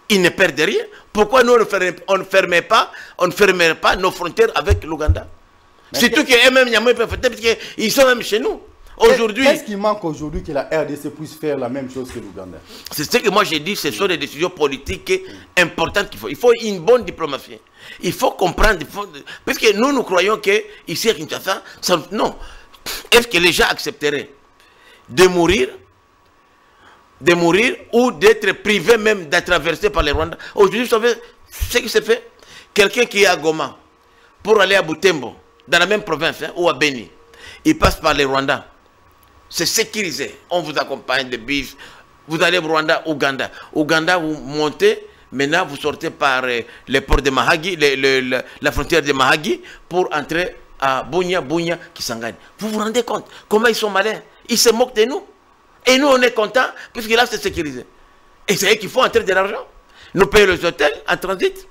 Ils ne perdent rien. Pourquoi nous on ne fermerait pas nos frontières avec l'Ouganda? Surtout qu'eux-mêmes, ils sont même chez nous. Qu'est-ce qui manque aujourd'hui que la RDC puisse faire la même chose que l'Ouganda? C'est ce que moi j'ai dit, ce sont des décisions politiques importantes qu'il faut. Il faut une bonne diplomatie. Il faut comprendre, parce que nous croyons qu'ici à Kinshasa, non. Est-ce que les gens accepteraient de mourir ou d'être privés même d'être traversés par les Rwandais? Aujourd'hui, vous savez ce qui se fait? Quelqu'un qui est à Goma pour aller à Butembo, dans la même province, ou à Beni, il passe par les Rwandais. C'est sécurisé. On vous accompagne de bus. Vous allez au Rwanda, Ouganda. Ouganda, vous montez. Maintenant, vous sortez par les ports de Mahagi, la frontière de Mahagi, pour entrer à Bunya, Kisangani. Vous vous rendez compte comment ils sont malins? Ils se moquent de nous. Et nous, on est contents, puisque là, c'est sécurisé. Et c'est eux qui font entrer de l'argent. Nous payons les hôtels en transit.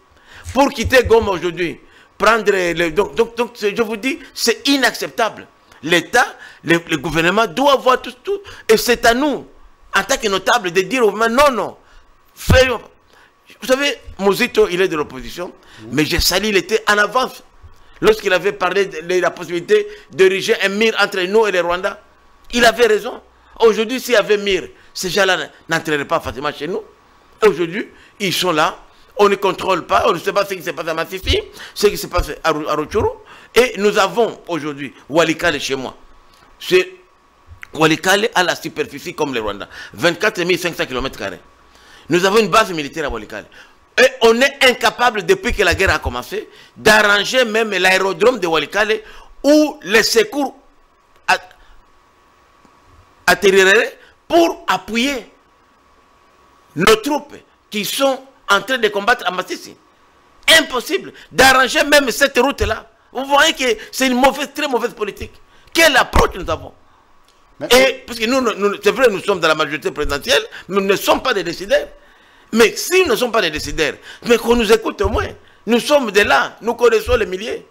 Pour quitter Goma aujourd'hui, prendre donc, je vous dis, c'est inacceptable. L'État, le gouvernement doit voir tout. Et c'est à nous, en tant que notables, de dire au gouvernement, non. Vous savez, Mozito, il est de l'opposition, mais j'ai sali, il était en avance. Lorsqu'il avait parlé de la possibilité d'ériger un mur entre nous et les Rwandais, il avait raison. Aujourd'hui, s'il y avait mur, ces gens-là n'entreraient pas facilement chez nous. Aujourd'hui, ils sont là. On ne contrôle pas, on ne sait pas ce qui se passe à Massissi, ce qui se passe à Rutshuru. Et nous avons aujourd'hui Walikale chez moi. Walikale a la superficie comme le Rwanda, 24 500 km². Nous avons une base militaire à Walikale. Et on est incapable, depuis que la guerre a commencé, d'arranger même l'aérodrome de Walikale où les secours atterriraient pour appuyer nos troupes qui sont en train de combattre à Massissi. Impossible d'arranger même cette route-là. Vous voyez que c'est une mauvaise, très mauvaise politique. Quelle approche nous avons? Et parce que nous c'est vrai, nous sommes dans la majorité présidentielle, mais nous ne sommes pas des décideurs. Mais si nous ne sommes pas des décideurs, mais qu'on nous écoute au moins. Nous sommes de là, nous connaissons les milliers.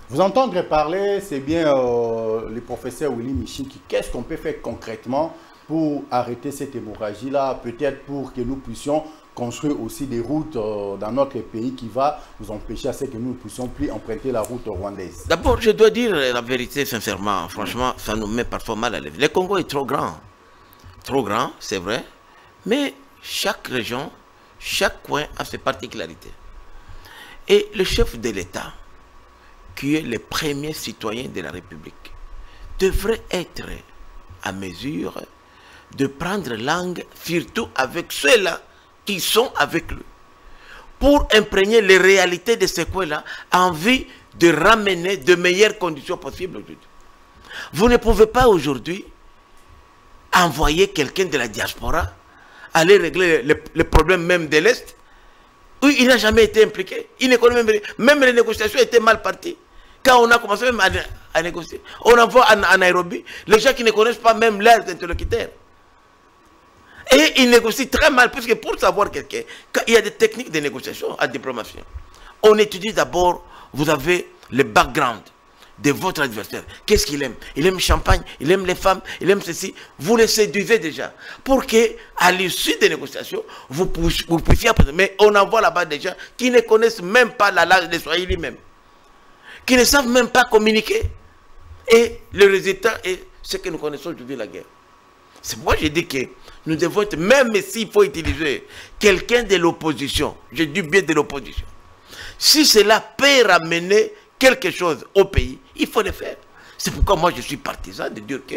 Vous entendre parler, c'est bien le professeur Willy Michiki. Qu'est-ce qu'on peut faire concrètement pour arrêter cette hémorragie-là, peut-être pour que nous puissions construire aussi des routes dans notre pays qui va nous empêcher à ce que nous ne puissions plus emprunter la route rwandaise? D'abord, je dois dire la vérité sincèrement. Franchement, ça nous met parfois mal à l'aise. Le Congo est trop grand, c'est vrai, mais chaque région, chaque coin a ses particularités. Et le chef de l'État, qui est le premier citoyen de la République, devrait être à mesure de prendre langue, surtout avec ceux-là qui sont avec lui, pour imprégner les réalités de ces coins-là en vue de ramener de meilleures conditions possibles aujourd'hui. Vous ne pouvez pas aujourd'hui envoyer quelqu'un de la diaspora aller régler les problèmes même de l'Est, où il n'a jamais été impliqué. Il ne connaît même les négociations étaient mal parties. Quand on a commencé même à négocier, on envoie à Nairobi les gens qui ne connaissent pas même leurs interlocuteurs. Et ils négocient très mal, puisque pour savoir quelqu'un, il y a des techniques de négociation à diplomatie. On étudie d'abord, vous avez le background de votre adversaire. Qu'est-ce qu'il aime? Il aime le champagne, il aime les femmes, il aime ceci. Vous le séduisez déjà. Pour qu'à l'issue des négociations, vous puissiez... Mais on envoie là-bas des gens qui ne connaissent même pas la langue de Swahili même. Qui ne savent même pas communiquer. Et le résultat est ce que nous connaissons aujourd'hui, la guerre. C'est pourquoi je dis que nous devons être, même s'il faut utiliser quelqu'un de l'opposition, je dis bien de l'opposition, si cela peut ramener quelque chose au pays, il faut le faire. C'est pourquoi moi je suis partisan de dire que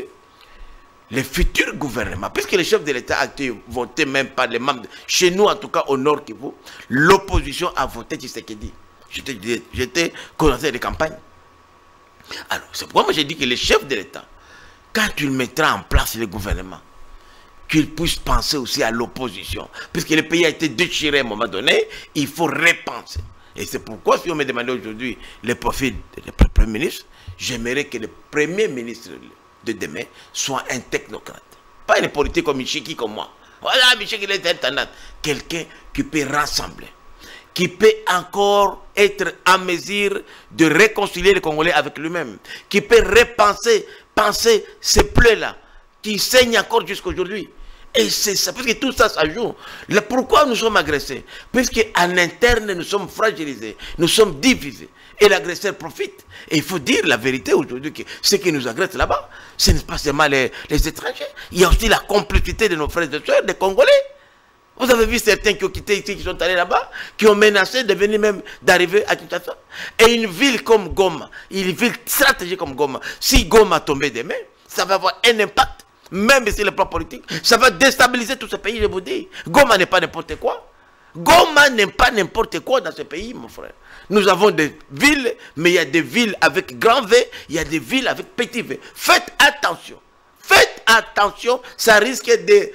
les futurs gouvernements, puisque les chefs de l'État ont été votés même par les membres, chez nous en tout cas au Nord Kivu, l'opposition a voté Tshisekedi. J'étais conseiller de campagne. Alors c'est pourquoi moi j'ai dit que les chefs de l'État, quand il mettra en place le gouvernement, qu'il puisse penser aussi à l'opposition. Puisque le pays a été déchiré à un moment donné, il faut repenser. Et c'est pourquoi, si on me demandait aujourd'hui le profil du Premier ministre, j'aimerais que le Premier ministre de demain soit un technocrate. Pas un politique comme Michiki, comme moi. Voilà, Michiki, il est intendant. Quelqu'un qui peut rassembler, qui peut encore être en mesure de réconcilier les Congolais avec lui-même, qui peut repenser, penser ces plaies-là, qui saignent encore jusqu'à aujourd'hui. Et c'est ça, parce que tout ça, ça joue. Pourquoi nous sommes agressés? Puisqu'en interne, nous sommes fragilisés, nous sommes divisés. Et l'agresseur profite. Et il faut dire la vérité aujourd'hui, que ceux qui nous agressent là-bas, ce n'est pas seulement les étrangers. Il y a aussi la complicité de nos frères et sœurs, des Congolais. Vous avez vu certains qui ont quitté ici, qui sont allés là-bas, qui ont menacé de venir même d'arriver à Kinshasa. Et une ville comme Goma, une ville stratégique comme Goma, si Goma tombait demain, ça va avoir un impact. Même sur le plan politique, ça va déstabiliser tout ce pays, je vous dis. Goma n'est pas n'importe quoi. Goma n'est pas n'importe quoi dans ce pays, mon frère. Nous avons des villes, mais il y a des villes avec grand V, il y a des villes avec petit V. Faites attention. Faites attention, ça risque de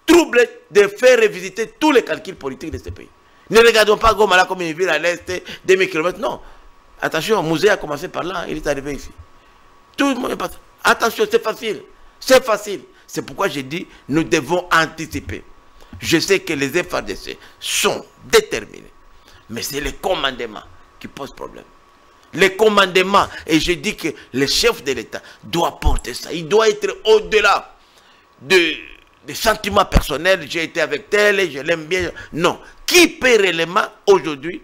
troubler, de faire revisiter tous les calculs politiques de ce pays. Ne regardons pas Goma là comme une ville à l'est, 2000 km, non. Attention, Mouzé a commencé par là, il est arrivé ici. Tout le monde est passé. Attention, c'est facile. C'est facile. C'est pourquoi j'ai dit, nous devons anticiper. Je sais que les FARDC sont déterminés. Mais c'est le commandement qui pose problème. Le commandement, et je dis que le chef de l'État doit porter ça. Il doit être au-delà des sentiments personnels. J'ai été avec tel et je l'aime bien. Non. Qui peut réellement aujourd'hui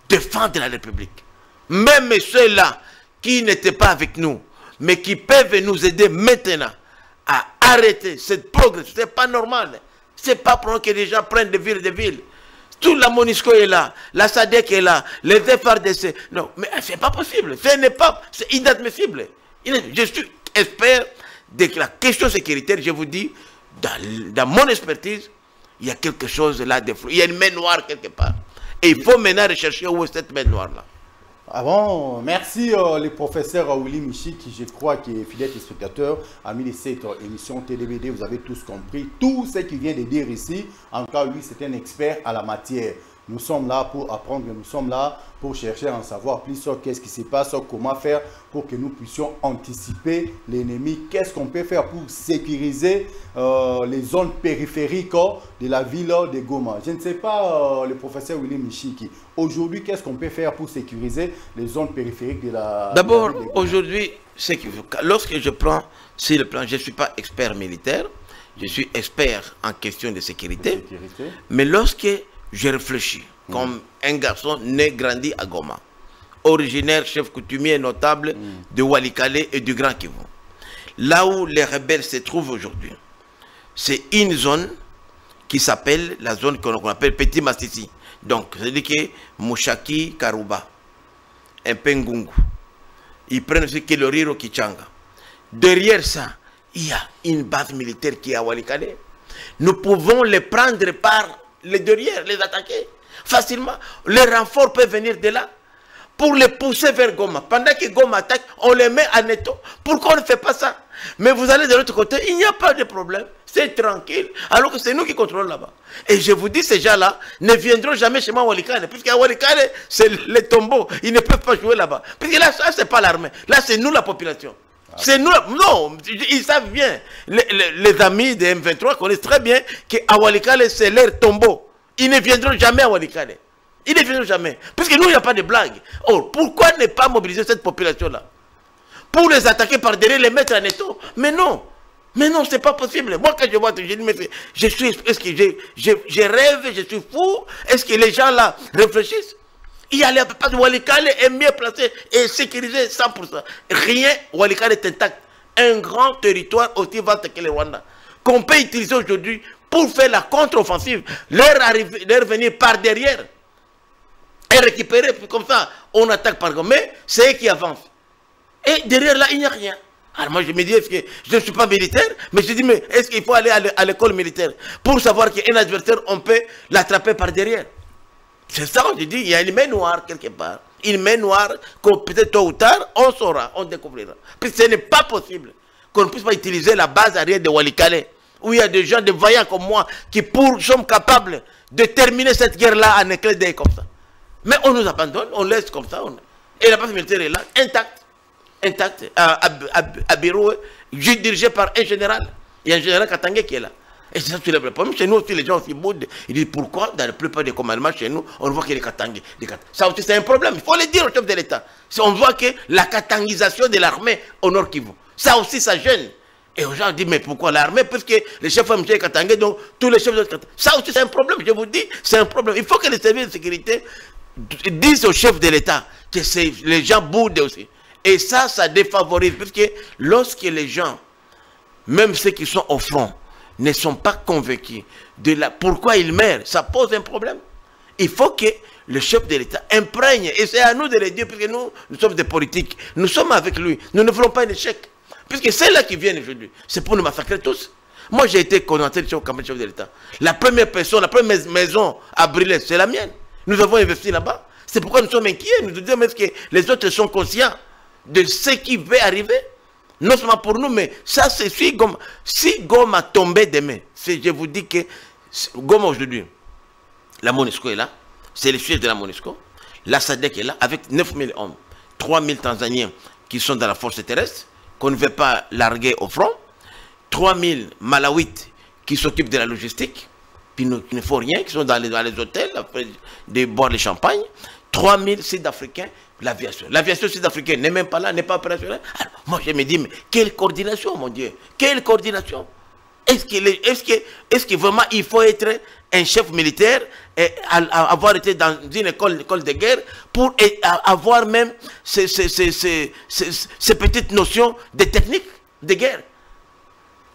défendre la République? Même ceux-là qui n'étaient pas avec nous, mais qui peuvent nous aider maintenant à arrêter cette progression. Ce n'est pas normal. Ce n'est pas pour que les gens prennent des villes. Toute la MONUSCO est là, la SADC est là, les FRDC. Non, mais c'est pas possible. Ce n'est pas, c'est inadmissible. Je suis expert de la question sécuritaire, je vous dis, dans mon expertise, il y a quelque chose là, il y a une main noire quelque part. Et il faut maintenant rechercher où est cette main noire-là. Ah bon, merci le professeur Willy Michi, qui je crois qui est fidèle spectateur, ami de cette émission TDBD. Vous avez tous compris tout ce qu'il vient de dire ici. En cas, lui, c'est un expert à la matière. Nous sommes là pour apprendre, nous sommes là pour chercher à en savoir plus sur qu'est-ce qui se passe, sur comment faire pour que nous puissions anticiper l'ennemi. Qu'est-ce qu'on peut faire pour sécuriser les zones périphériques de la ville de Goma. Je ne sais pas, le professeur Willy Michiki, aujourd'hui, qu'est-ce qu'on peut faire pour sécuriser les zones périphériques de la ville? D'abord, aujourd'hui, lorsque je prends sur le plan, je ne suis pas expert militaire, je suis expert en question de sécurité. Mais lorsque je réfléchis comme un garçon né, grandi à Goma, originaire, chef coutumier notable de Walikale et du Grand Kivu. Là où les rebelles se trouvent aujourd'hui, c'est une zone qui s'appelle la zone qu'on appelle Petit Massissi. Donc, c'est-à-dire que Mouchaki, Karouba, un Pengungu. Ils prennent aussi Kiloriro, Kichanga. Derrière ça, il y a une base militaire qui est à Walikale. Nous pouvons les prendre par les derrière, les attaquer facilement. Les renforts peuvent venir de là pour les pousser vers Goma. Pendant que Goma attaque, on les met à netto. Pourquoi on ne fait pas ça? Mais vous allez de l'autre côté, il n'y a pas de problème. C'est tranquille. Alors que c'est nous qui contrôlons là-bas. Et je vous dis, ces gens-là ne viendront jamais chez moi à Walikale. Puisqu'à Walikale, c'est les tombeaux. Ils ne peuvent pas jouer là-bas. Puisque là, ça, c'est pas l'armée. Là, c'est nous la population. C'est nous, non, ils savent bien, les amis de M23 connaissent très bien qu'à Walikale, c'est leur tombeau. Ils ne viendront jamais à Walikale. Ils ne viendront jamais. Puisque nous, il n'y a pas de blague. Or, pourquoi ne pas mobiliser cette population-là? Pour les attaquer par derrière, les mettre en étau? Mais non, c'est pas possible. Moi, quand je vois, je dis, mais est-ce que je rêve, je suis fou? Est-ce que les gens là réfléchissent? Il y a les pas de Walikale est mieux placé et sécurisé 100%. Rien, Walikale est intact. Un grand territoire aussi vaste que le Rwanda. Qu'on peut utiliser aujourd'hui pour faire la contre-offensive. Leur venir par derrière. Et récupérer, comme ça, on attaque par contre. Mais c'est eux qui avancent. Et derrière là, il n'y a rien. Alors moi je me dis, est-ce que je ne suis pas militaire? Mais je dis, mais est-ce qu'il faut aller à l'école militaire pour savoir qu'un adversaire, on peut l'attraper par derrière? C'est ça, je dis, il y a une main noire quelque part. Une main noire que peut-être tôt ou tard, on saura, on découvrira. Puis ce n'est pas possible qu'on ne puisse pas utiliser la base arrière de Walikale, où il y a des gens, des vaillants comme moi, qui sont capables de terminer cette guerre-là en éclat d'œil comme ça. Mais on nous abandonne, on laisse comme ça. Et la base militaire est là, intacte. Intacte. À Biro, dirigé par un général. Il y a un général Katangé qui est là. Et c'est ça qui est le problème. Chez nous aussi, les gens aussi boudent. Ils disent pourquoi, dans la plupart des commandements chez nous, on voit qu'il y a des Katangés. Ça aussi, c'est un problème. Il faut le dire au chef de l'État. On voit que la katangisation de l'armée au Nord Kivu, ça aussi, ça gêne. Et aux gens disent, mais pourquoi l'armée? Puisque les chefs MG est Katangé, donc tous les chefs de Katangé. Ça aussi, c'est un problème. Je vous dis, c'est un problème. Il faut que les services de sécurité disent au chef de l'État que les gens boudent aussi. Et ça défavorise. Puisque lorsque les gens, même ceux qui sont au front, ne sont pas convaincus de pourquoi ils meurent, ça pose un problème. Il faut que le chef de l'État imprègne, et c'est à nous de le dire, puisque nous sommes des politiques, nous sommes avec lui, nous ne voulons pas un échec. Puisque c'est là qui viennent aujourd'hui, c'est pour nous massacrer tous. Moi j'ai été condamné comme chef de l'État. La première personne, la première maison à brûler, c'est la mienne. Nous avons investi là-bas. C'est pourquoi nous sommes inquiets. Nous nous disons, est-ce que les autres sont conscients de ce qui va arriver? Non seulement pour nous, mais ça c'est si Goma tombait demain. Je vous dis que Goma aujourd'hui, la MONUSCO est là, c'est le siège de la MONUSCO, la SADC est là avec 9000 hommes, 3000 Tanzaniens qui sont dans la force terrestre, qu'on ne veut pas larguer au front, 3000 Malawites qui s'occupent de la logistique, qui ne font rien, qui sont dans les hôtels, après de boire le champagne, 3000 Sud-Africains. L'aviation sud-africaine n'est même pas là, n'est pas opérationnelle. Alors, moi, je me dis, mais quelle coordination, mon Dieu? Quelle coordination? Est-ce que vraiment il faut être un chef militaire et avoir été dans une école de guerre pour avoir même ces petites notions de technique de guerre?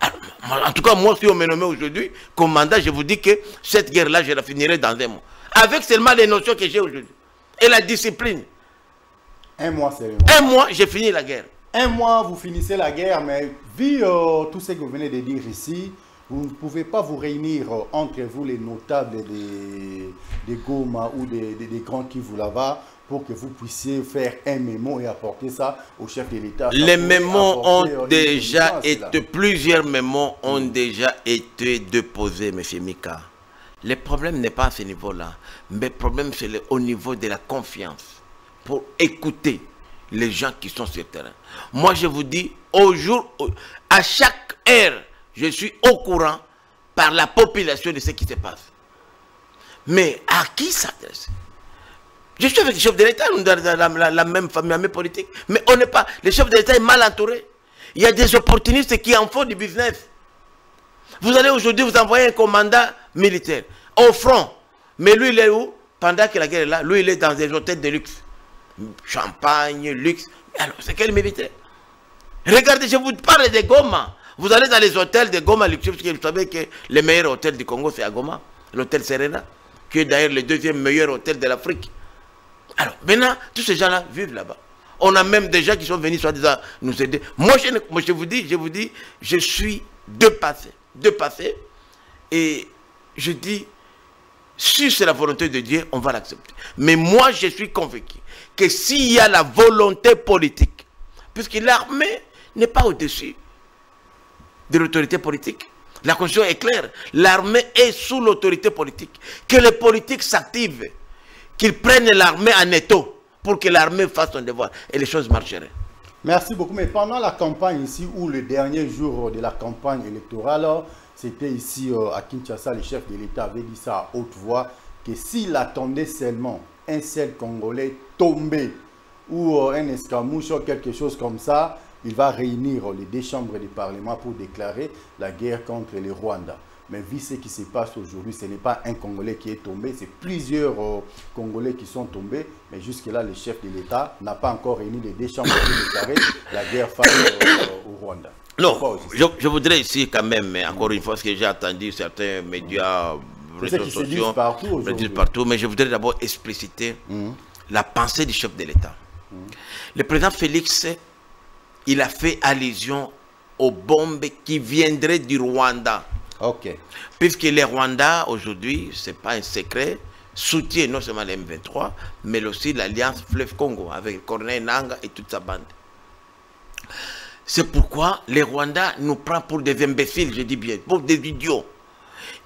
Alors, en tout cas, moi, si on me nomme aujourd'hui commandant, je vous dis que cette guerre-là, je la finirai dans un mois. avec seulement les notions que j'ai aujourd'hui. Et la discipline. Un mois seulement. Un mois, j'ai fini la guerre. Un mois, vous finissez la guerre, mais vu tout ce que vous venez de dire ici, vous ne pouvez pas vous réunir entre vous, les notables des Goma ou des grands Kivu là-bas, pour que vous puissiez faire un mémo et apporter ça au chef de l'État. Les mémos ont déjà été, plusieurs mémos ont déjà été déposés, M. Mika. Le problème n'est pas à ce niveau-là, mais le problème c'est au niveau de la confiance, pour écouter les gens qui sont sur le terrain. Moi, je vous dis, à chaque heure, je suis au courant par la population de ce qui se passe. Mais à qui s'adresse? Je suis avec le chef de l'État, nous sommes dans la même famille, la même politique. Mais on n'est pas. Le chef de l'État est mal entouré. Il y a des opportunistes qui en font du business. Vous allez aujourd'hui vous envoyer un commandant militaire au front. Mais lui, il est où? Pendant que la guerre est là, lui, il est dans des hôtels de luxe. Champagne, luxe. Alors, c'est quel militaire? Regardez, je vous parle de Goma. Vous allez dans les hôtels de Goma, luxe, parce que vous savez que le meilleur hôtel du Congo, c'est à Goma. L'hôtel Serena, qui est d'ailleurs le deuxième meilleur hôtel de l'Afrique. Alors, maintenant, tous ces gens-là vivent là-bas. On a même des gens qui sont venus soi-disant nous aider. Moi, je vous dis, je suis dépassé. Et je dis, si c'est la volonté de Dieu, on va l'accepter. Mais moi, je suis convaincu que s'il y a la volonté politique, puisque l'armée n'est pas au-dessus de l'autorité politique, la constitution est claire, l'armée est sous l'autorité politique. Que les politiques s'activent, qu'ils prennent l'armée en étau pour que l'armée fasse son devoir et les choses marcheraient. Merci beaucoup. Mais pendant la campagne ici, ou le dernier jour de la campagne électorale, c'était ici à Kinshasa, le chef de l'État avait dit ça à haute voix, que s'il attendait seulement un seul Congolais tombé ou un escamouche ou quelque chose comme ça, il va réunir les deux chambres du Parlement pour déclarer la guerre contre le Rwanda. Mais vu ce qui se passe aujourd'hui, ce n'est pas un Congolais qui est tombé, c'est plusieurs Congolais qui sont tombés. Mais jusque-là, le chef de l'État n'a pas encore réuni les deux chambres pour déclarer la guerre face au Rwanda. Non, je voudrais ici quand même, encore une fois, ce que j'ai entendu certains médias, réseaux sociaux, partout, mais je voudrais d'abord expliciter la pensée du chef de l'État. Le président Félix, il a fait allusion aux bombes qui viendraient du Rwanda. Ok. Puisque les Rwandais, aujourd'hui, ce n'est pas un secret, soutiennent non seulement les M23, mais aussi l'Alliance Fleuve Congo, avec Corneille Nanga et toute sa bande. C'est pourquoi les Rwandais nous prennent pour des imbéciles, je dis bien, pour des idiots.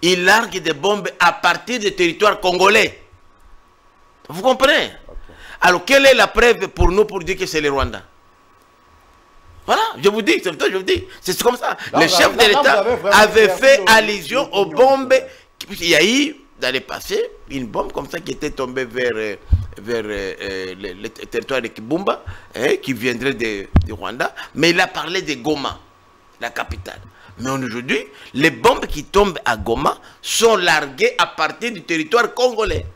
Ils larguent des bombes à partir des territoires congolais. Vous comprenez? Okay. Alors, quelle est la preuve pour nous pour dire que c'est les Rwandais? Voilà, je vous dis, c'est comme ça. Le chef de l'État avait fait allusion aux bombes. Il y a eu, dans le passé, une bombe comme ça qui était tombée vers le territoire de Kibumba, qui viendrait du Rwanda. Mais il a parlé de Goma, la capitale. Mais aujourd'hui, les bombes qui tombent à Goma sont larguées à partir du territoire congolais.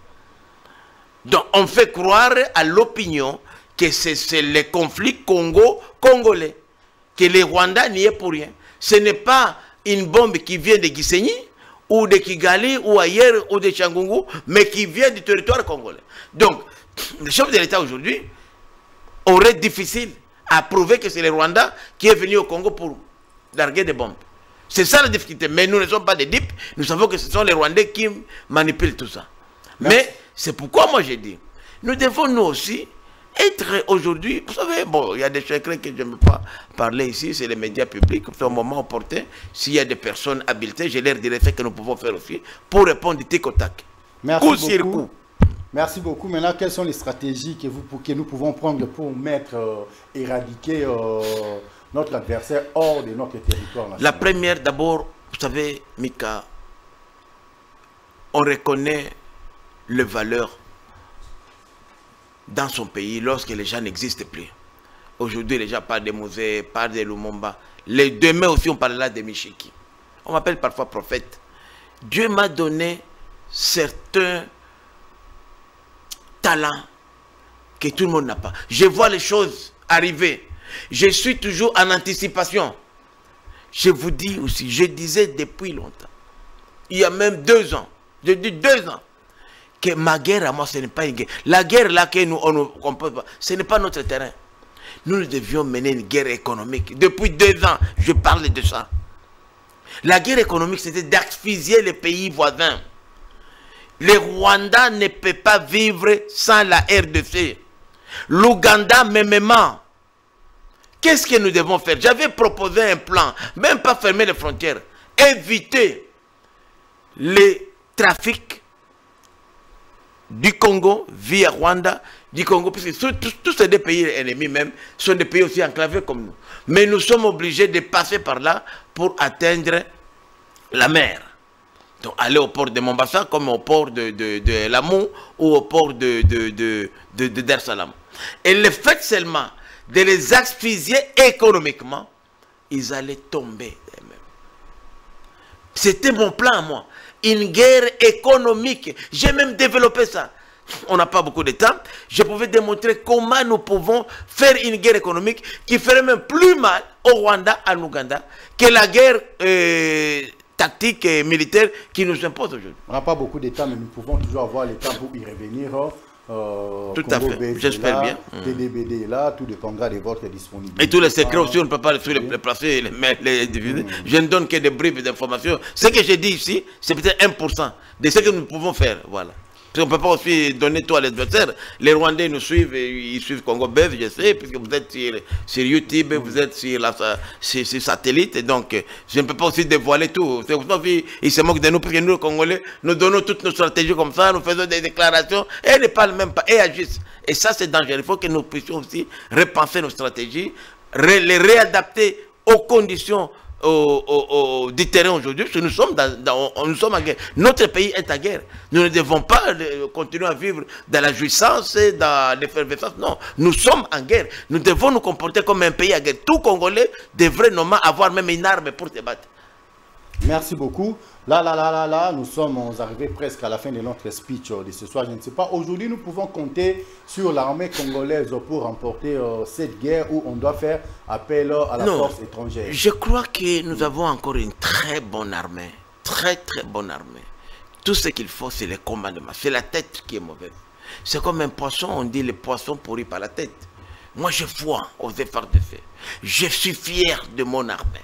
Donc, on fait croire à l'opinion que c'est le conflit Congo-Congolais, que les Rwandais n'y est pour rien. Ce n'est pas une bombe qui vient de Gisenyi, ou de Kigali, ou ailleurs, ou de Changungu, mais qui vient du territoire congolais. Donc, le chef de l'État aujourd'hui aurait difficile à prouver que c'est les Rwandais qui est venu au Congo pour larguer des bombes. C'est ça la difficulté. Mais nous ne sommes pas des dupes, nous savons que ce sont les Rwandais qui manipulent tout ça. Merci. Mais c'est pourquoi moi j'ai dit, nous devons nous aussi être aujourd'hui, vous savez, bon, il y a des secrets que je ne veux pas parler ici, c'est les médias publics, au moment opportun, s'il y a des personnes habilitées, je leur dirai ce que nous pouvons faire aussi, pour répondre du tic au tac. Merci beaucoup. Sur coup. Merci beaucoup. Maintenant, quelles sont les stratégies que nous pouvons prendre pour éradiquer notre adversaire hors de notre territoire national? La première, d'abord, vous savez, Mika, on reconnaît les valeurs dans son pays lorsque les gens n'existent plus. Aujourd'hui, les gens parlent de Mosé, parlent de Lumumba. Demain aussi, on parlera de Michiki. On m'appelle parfois prophète. Dieu m'a donné certains talents que tout le monde n'a pas. Je vois les choses arriver. Je suis toujours en anticipation. Je vous dis aussi, je disais depuis longtemps, il y a même 2 ans, je dis 2 ans, que ma guerre à moi, ce n'est pas une guerre. La guerre là que nous, on ne comprend pas, ce n'est pas notre terrain. Nous devions mener une guerre économique. Depuis 2 ans, je parle de ça. La guerre économique, c'était d'asphyxier les pays voisins. Le Rwanda ne peut pas vivre sans la RDC. L'Ouganda, mêmement. Qu'est-ce que nous devons faire? J'avais proposé un plan, même pas fermer les frontières, éviter les trafics du Congo via Rwanda, du Congo, parce que tous ces 2 pays ennemis même sont des pays aussi enclavés comme nous. Mais nous sommes obligés de passer par là pour atteindre la mer. Donc aller au port de Mombasa comme au port de Lamou ou au port de Dar es Salaam. Et le fait seulement de les asphyxier économiquement, ils allaient tomber. C'était mon plan, moi. Une guerre économique. J'ai même développé ça. On n'a pas beaucoup de temps. Je pouvais démontrer comment nous pouvons faire une guerre économique qui ferait même plus mal au Rwanda, à l'Ouganda, que la guerre tactique et militaire qui nous impose aujourd'hui. On n'a pas beaucoup de temps, mais nous pouvons toujours avoir le temps pour y revenir. Tout à fait, j'espère bien. TDBD est là, tout dépendra de votre disponibilité. Et tous les secrets aussi, on ne peut pas les placer, les diviser. Je ne donne que des bribes d'informations. Ce que j'ai dit ici, c'est peut-être 1% de ce que nous pouvons faire. Voilà. On ne peut pas aussi donner tout à l'adversaire. Les Rwandais nous suivent, ils suivent Congo Buzz, je sais, puisque vous êtes sur YouTube, vous êtes sur satellite, et donc je ne peux pas aussi dévoiler tout. C'est pour ça qu'ils se moquent de nous, parce que nous, les Congolais, nous donnons toutes nos stratégies comme ça, nous faisons des déclarations, et ils ne parlent même pas, et agissent. Et ça, c'est dangereux. Il faut que nous puissions aussi repenser nos stratégies, les réadapter aux conditions du terrain aujourd'hui, nous sommes nous sommes en guerre. Notre pays est en guerre. Nous ne devons pas continuer à vivre dans la jouissance et dans l'effervescence. Non, nous sommes en guerre. Nous devons nous comporter comme un pays en guerre. Tout Congolais devrait normalement avoir même une arme pour se battre. Merci beaucoup. Là, nous sommes arrivés presque à la fin de notre speech de ce soir. Je ne sais pas, aujourd'hui, nous pouvons compter sur l'armée congolaise pour remporter cette guerre où on doit faire appel à la force étrangère. Je crois que nous avons encore une très bonne armée. Très, très bonne armée. Tout ce qu'il faut, c'est le commandement. C'est la tête qui est mauvaise. C'est comme un poisson, on dit le poisson pourri par la tête. Moi, je crois aux efforts de fait. Je suis fier de mon armée.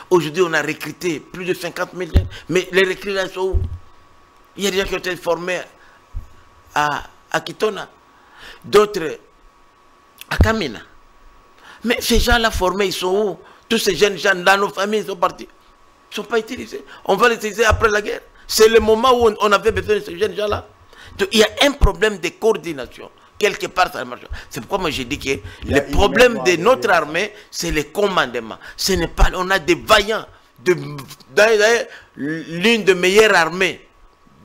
Aujourd'hui, on a recruté plus de 50 000 jeunes. Mais les recrutés sont où? Il y a des gens qui ont été formés à Kitona, d'autres à Kamina. Mais ces gens-là formés, ils sont où? Tous ces jeunes gens dans nos familles, ils sont partis. Ils ne sont pas utilisés. On va les utiliser après la guerre. C'est le moment où on avait besoin de ces jeunes gens-là. Donc, il y a un problème de coordination. Quelque part, ça marche. C'est pourquoi moi j'ai dit que le problème de notre armée, c'est le commandement. Ce n'est pas, on a des vaillants, l'une des meilleures armées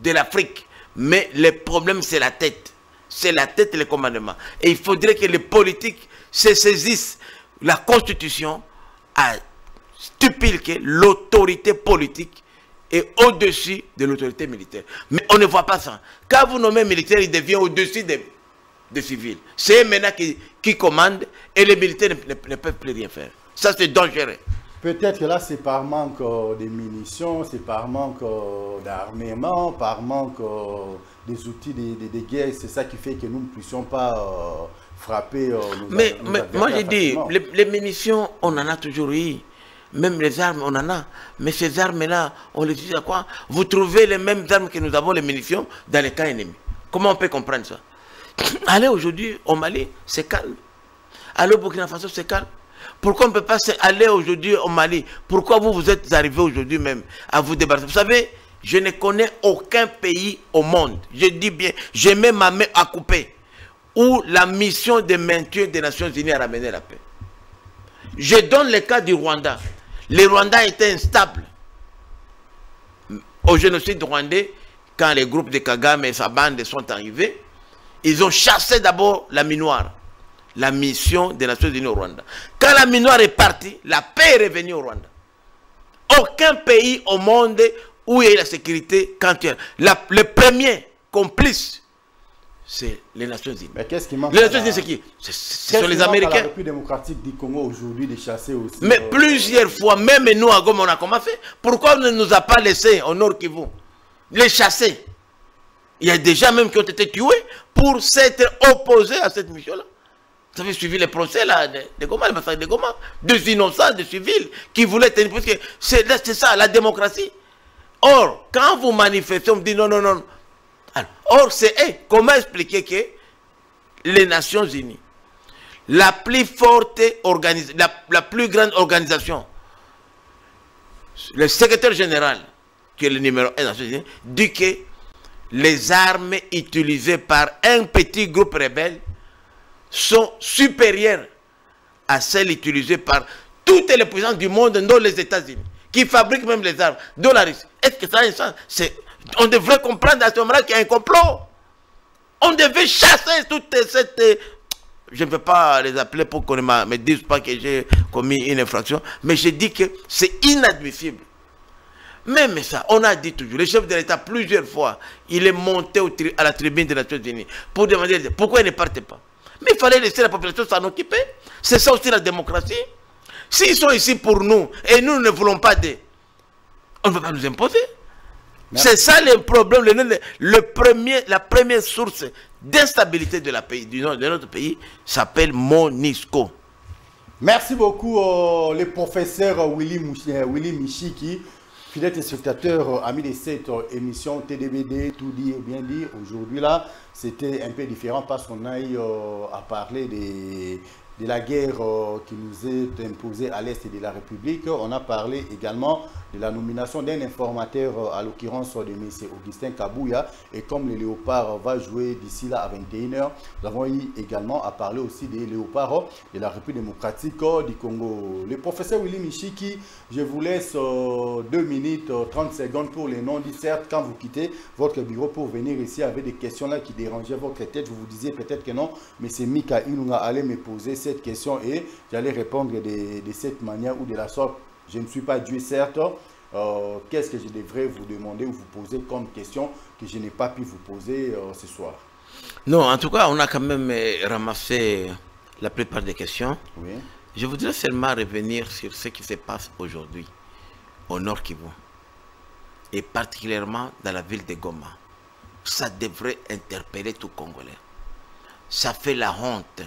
de l'Afrique. Mais le problème, c'est la tête. C'est la tête et le commandement. Et il faudrait que les politiques se saisissent. La Constitution a stipulé que l'autorité politique est au-dessus de l'autorité militaire. Mais on ne voit pas ça. Quand vous nommez militaire, il devient au-dessus des civils. C'est eux maintenant qui commandent et les militaires ne peuvent plus rien faire. Ça, c'est dangereux. Peut-être que là, c'est par manque de munitions, c'est par manque d'armement, par manque des outils de guerre. C'est ça qui fait que nous ne puissions pas frapper mais moi, j'ai dit, les munitions, on en a toujours eu. Même les armes, on en a. Mais ces armes-là, on les utilise à quoi? Vous trouvez les mêmes armes que nous avons, les munitions, dans les camps ennemis. Comment on peut comprendre ça? Allez aujourd'hui au Mali, c'est calme. Allez au Burkina Faso, c'est calme. Pourquoi on ne peut pas aller aujourd'hui au Mali? Pourquoi vous êtes arrivés aujourd'hui même à vous débarrasser? Vous savez, je ne connais aucun pays au monde, je dis bien, je mets ma main à couper, où la mission de maintien des Nations Unies a ramené la paix. Je donne le cas du Rwanda. Le Rwanda était instable. Au génocide rwandais, quand les groupes de Kagame et sa bande sont arrivés, ils ont chassé d'abord la MINUAR, la mission des Nations Unies au Rwanda. Quand la MINUAR est partie, la paix est revenue au Rwanda. Aucun pays au monde où il y a la sécurité, quand il y a le premier complice, c'est les Nations Unies. Mais qu'est-ce qui manque? Les Nations Unies, c'est qui? Ce sont les Américains. La République démocratique du Congo aujourd'hui de chasser aussi. Mais plusieurs fois, même nous à Goma, on a comment fait? Pourquoi on ne nous a pas laissé au Nord Kivu les chasser? Il y a des gens même qui ont été tués pour s'être opposés à cette mission-là. Vous avez suivi les procès là, de Goma, le massacre de Goma, deux innocents, des civils qui voulaient tenir. Parce que c'est ça, la démocratie. Or, quand vous manifestez, on me dit non, non, non. Alors, or, c'est comment expliquer que les Nations Unies, la plus forte organisation, la plus grande organisation, le secrétaire général, qui est le numéro 1 des Nations Unies, dit que les armes utilisées par un petit groupe rebelle sont supérieures à celles utilisées par toutes les puissances du monde, dont les États-Unis, qui fabriquent même les armes, dont la Russie. Est-ce que ça a un sens? On devrait comprendre à ce moment-là qu'il y a un complot. On devait chasser toute cette... Je ne peux pas les appeler pour qu'on ne me dise pas que j'ai commis une infraction, mais je dis que c'est inadmissible. Même ça, on a dit toujours, le chef de l'État plusieurs fois, il est monté à la tribune des Nations Unies pour demander pourquoi il ne partait pas. Mais il fallait laisser la population s'en occuper. C'est ça aussi la démocratie. S'ils sont ici pour nous et nous ne voulons pas d'eux, on ne va pas nous imposer. C'est ça le problème. La première source d'instabilité de notre pays s'appelle MONUSCO. Merci beaucoup, le professeur Willy Michiki, fidèle spectateur, ami de cette émission TDBD, tout dit et bien dit. Aujourd'hui, là, c'était un peu différent parce qu'on a eu à parler de la guerre qui nous est imposée à l'est de la République. On a parlé également de la nomination d'un informateur, à l'occurrence de M. Augustin Kabouya. Et comme le Léopard va jouer d'ici là à 21 h, nous avons eu également à parler aussi des Léopards de la République démocratique du Congo. Le professeur Willy Michiki, je vous laisse 2 minutes 30 secondes pour les noms. Certes, quand vous quittez votre bureau pour venir ici avec des questions là qui dérangeaient votre tête, vous vous disiez peut-être que non, mais c'est Mika Ilunga allait me poser cette question et j'allais répondre de cette manière ou de la sorte. Je ne suis pas Dieu, certes. Qu'est-ce que je devrais vous demander ou vous poser comme question que je n'ai pas pu vous poser ce soir? Non, en tout cas, on a quand même ramassé la plupart des questions. Oui. Je voudrais seulement revenir sur ce qui se passe aujourd'hui au Nord Kivu et particulièrement dans la ville de Goma. Ça devrait interpeller tout Congolais. Ça fait la honte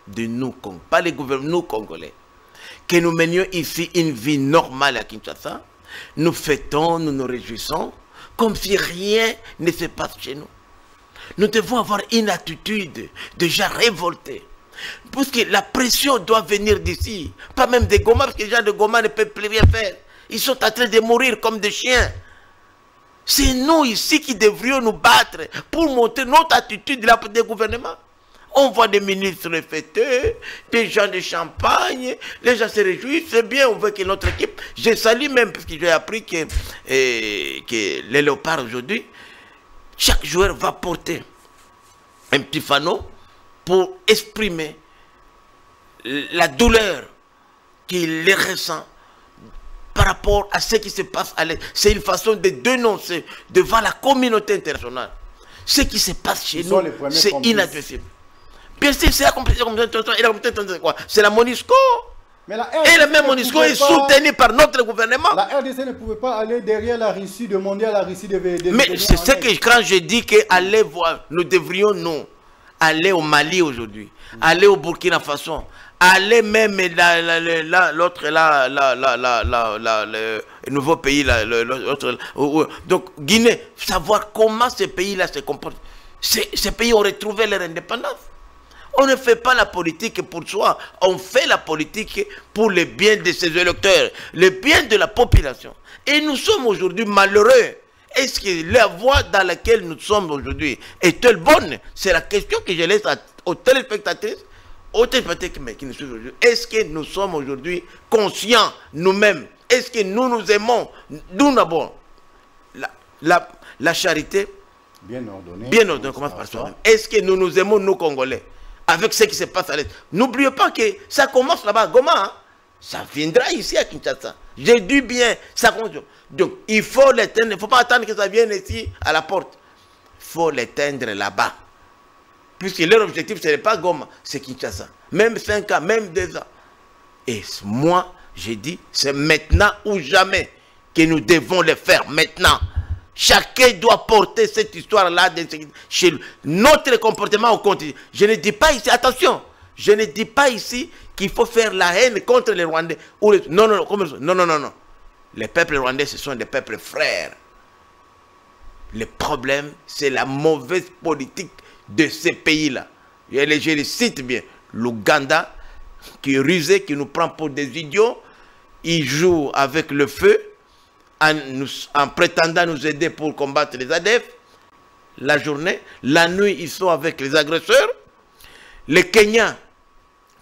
de nous, pas les gouvernements, nous Congolais, que nous menions ici une vie normale à Kinshasa. Nous fêtons, nous nous réjouissons, comme si rien ne se passe chez nous. Nous devons avoir une attitude de gens révoltés. Parce que la pression doit venir d'ici, pas même des Goma, parce que les gens de Goma ne peuvent plus rien faire. Ils sont en train de mourir comme des chiens. C'est nous ici qui devrions nous battre pour montrer notre attitude des gouvernements. On voit des ministres fêtés, des gens de champagne, les gens se réjouissent, c'est bien, on veut que notre équipe, je salue même, parce que j'ai appris que les Léopards aujourd'hui, chaque joueur va porter un petit fanneau pour exprimer la douleur qu'il ressent par rapport à ce qui se passe à l'Est. C'est une façon de dénoncer devant la communauté internationale. Ce qui se passe chez nous, c'est inadmissible. Bien sûr, c'est la compétition internationale. C'est la MONUSCO. Et la même MONUSCO est soutenue par notre gouvernement. La RDC ne pouvait pas aller derrière la Russie, demander à la Russie de venir. Mais c'est ce que quand je dis qu'aller voir, nous devrions, nous, aller au Mali aujourd'hui, aller au Burkina Faso, aller même l'autre, le nouveau pays, donc Guinée, savoir comment ces pays-là se comportent. Ces pays ont retrouvé leur indépendance. On ne fait pas la politique pour soi, on fait la politique pour le bien de ses électeurs, le bien de la population. Et nous sommes aujourd'hui malheureux. Est-ce que la voie dans laquelle nous sommes aujourd'hui est-elle bonne? C'est la question que je laisse aux téléspectatrices, aux téléspectateurs qui nous suivent aujourd'hui. Est-ce que nous sommes aujourd'hui conscients nous-mêmes? Est-ce que nous nous aimons? Nous d'abord, la charité bien ordonnée commence par soi-même. Est-ce que nous nous aimons, nous Congolais, avec ce qui se passe à l'Est? N'oubliez pas que ça commence là-bas à Goma, hein? Ça viendra ici à Kinshasa. J'ai dit bien, ça commence. Donc, il faut l'éteindre. Il ne faut pas attendre que ça vienne ici à la porte. Il faut l'éteindre là-bas. Puisque leur objectif, ce n'est pas Goma, c'est Kinshasa. Même 5 ans, même 2 ans. Et moi, j'ai dit, c'est maintenant ou jamais que nous devons le faire. Maintenant. Chacun doit porter cette histoire-là chez lui. Notre comportement au continent. Je ne dis pas ici, attention, je ne dis pas ici qu'il faut faire la haine contre les Rwandais. Non, non, non, non, non, non. Les peuples rwandais, ce sont des peuples frères. Le problème, c'est la mauvaise politique de ces pays-là. Je les cite bien. L'Ouganda, qui est rusé, qui nous prend pour des idiots, il joue avec le feu en prétendant nous aider pour combattre les ADF. La journée, la nuit, ils sont avec les agresseurs. Le Kenya,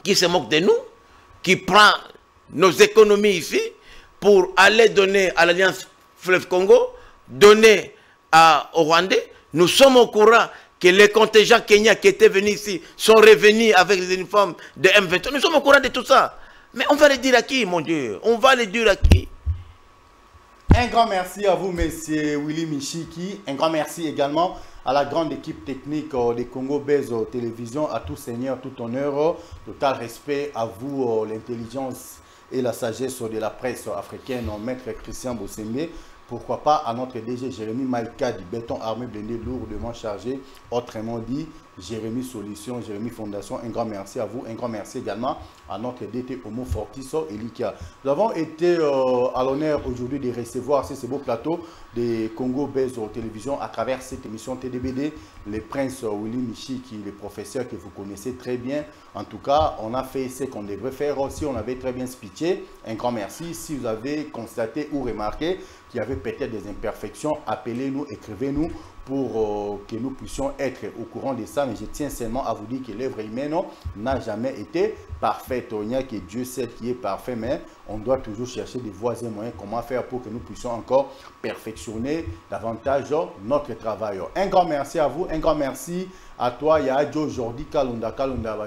qui se moque de nous, qui prend nos économies ici pour aller donner à l'Alliance Fleuve Congo, donner aux Rwandais. Nous sommes au courant que les contingents kenyans qui étaient venus ici sont revenus avec les uniformes de M23. Nous sommes au courant de tout ça. Mais on va le dire à qui, mon Dieu? On va le dire à qui? Un grand merci à vous, monsieur Willy Michiki. Un grand merci également à la grande équipe technique des Congo Belge Télévision, à tout seigneur, tout honneur, total respect à vous, l'intelligence et la sagesse de la presse africaine, maître Christian Bossembe. Pourquoi pas à notre DG Jérémy Maïka du béton armé blindé lourdement chargé, autrement dit Jérémy Solution, Jérémy Fondation. Un grand merci à vous, un grand merci également à notre DT Homo Fortiso Elikia. Nous avons été à l'honneur aujourd'hui de recevoir ce beau plateau de Congo Belge Télévision à travers cette émission TDBD, le prince Willy Michiki, le professeur que vous connaissez très bien. En tout cas, on a fait ce qu'on devrait faire aussi, on avait très bien speeché. Un grand merci. Si vous avez constaté ou remarqué qu'il y avait peut-être des imperfections, appelez-nous, écrivez-nous pour que nous puissions être au courant de ça. Mais je tiens seulement à vous dire que l'œuvre humaine n'a jamais été parfaite. Il n'y a que Dieu seul qui est parfait, mais on doit toujours chercher des voies et moyens comment faire pour que nous puissions encore perfectionner davantage notre travail. Un grand merci à vous, un grand merci à toi, Yadjo Jordi Kalunda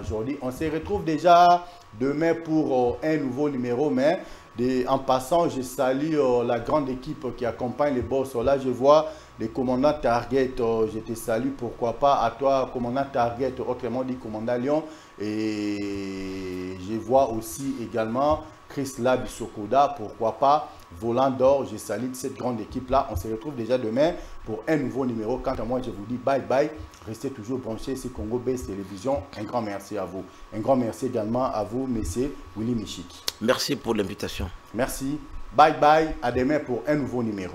Jordi. On se retrouve déjà demain pour un nouveau numéro, mais en passant, je salue la grande équipe qui accompagne les boss. Là, je vois le commandant Target, je te salue, pourquoi pas à toi, commandant Target, autrement dit commandant Lyon. Et je vois aussi également Chris Labisokoda, pourquoi pas, Volant d'Or, je salue cette grande équipe-là. On se retrouve déjà demain pour un nouveau numéro. Quant à moi, je vous dis bye bye. Restez toujours branchés sur Congo Belge Télévision. Un grand merci à vous. Un grand merci également à vous, monsieur Willy Michiki. Merci pour l'invitation. Merci. Bye bye. À demain pour un nouveau numéro.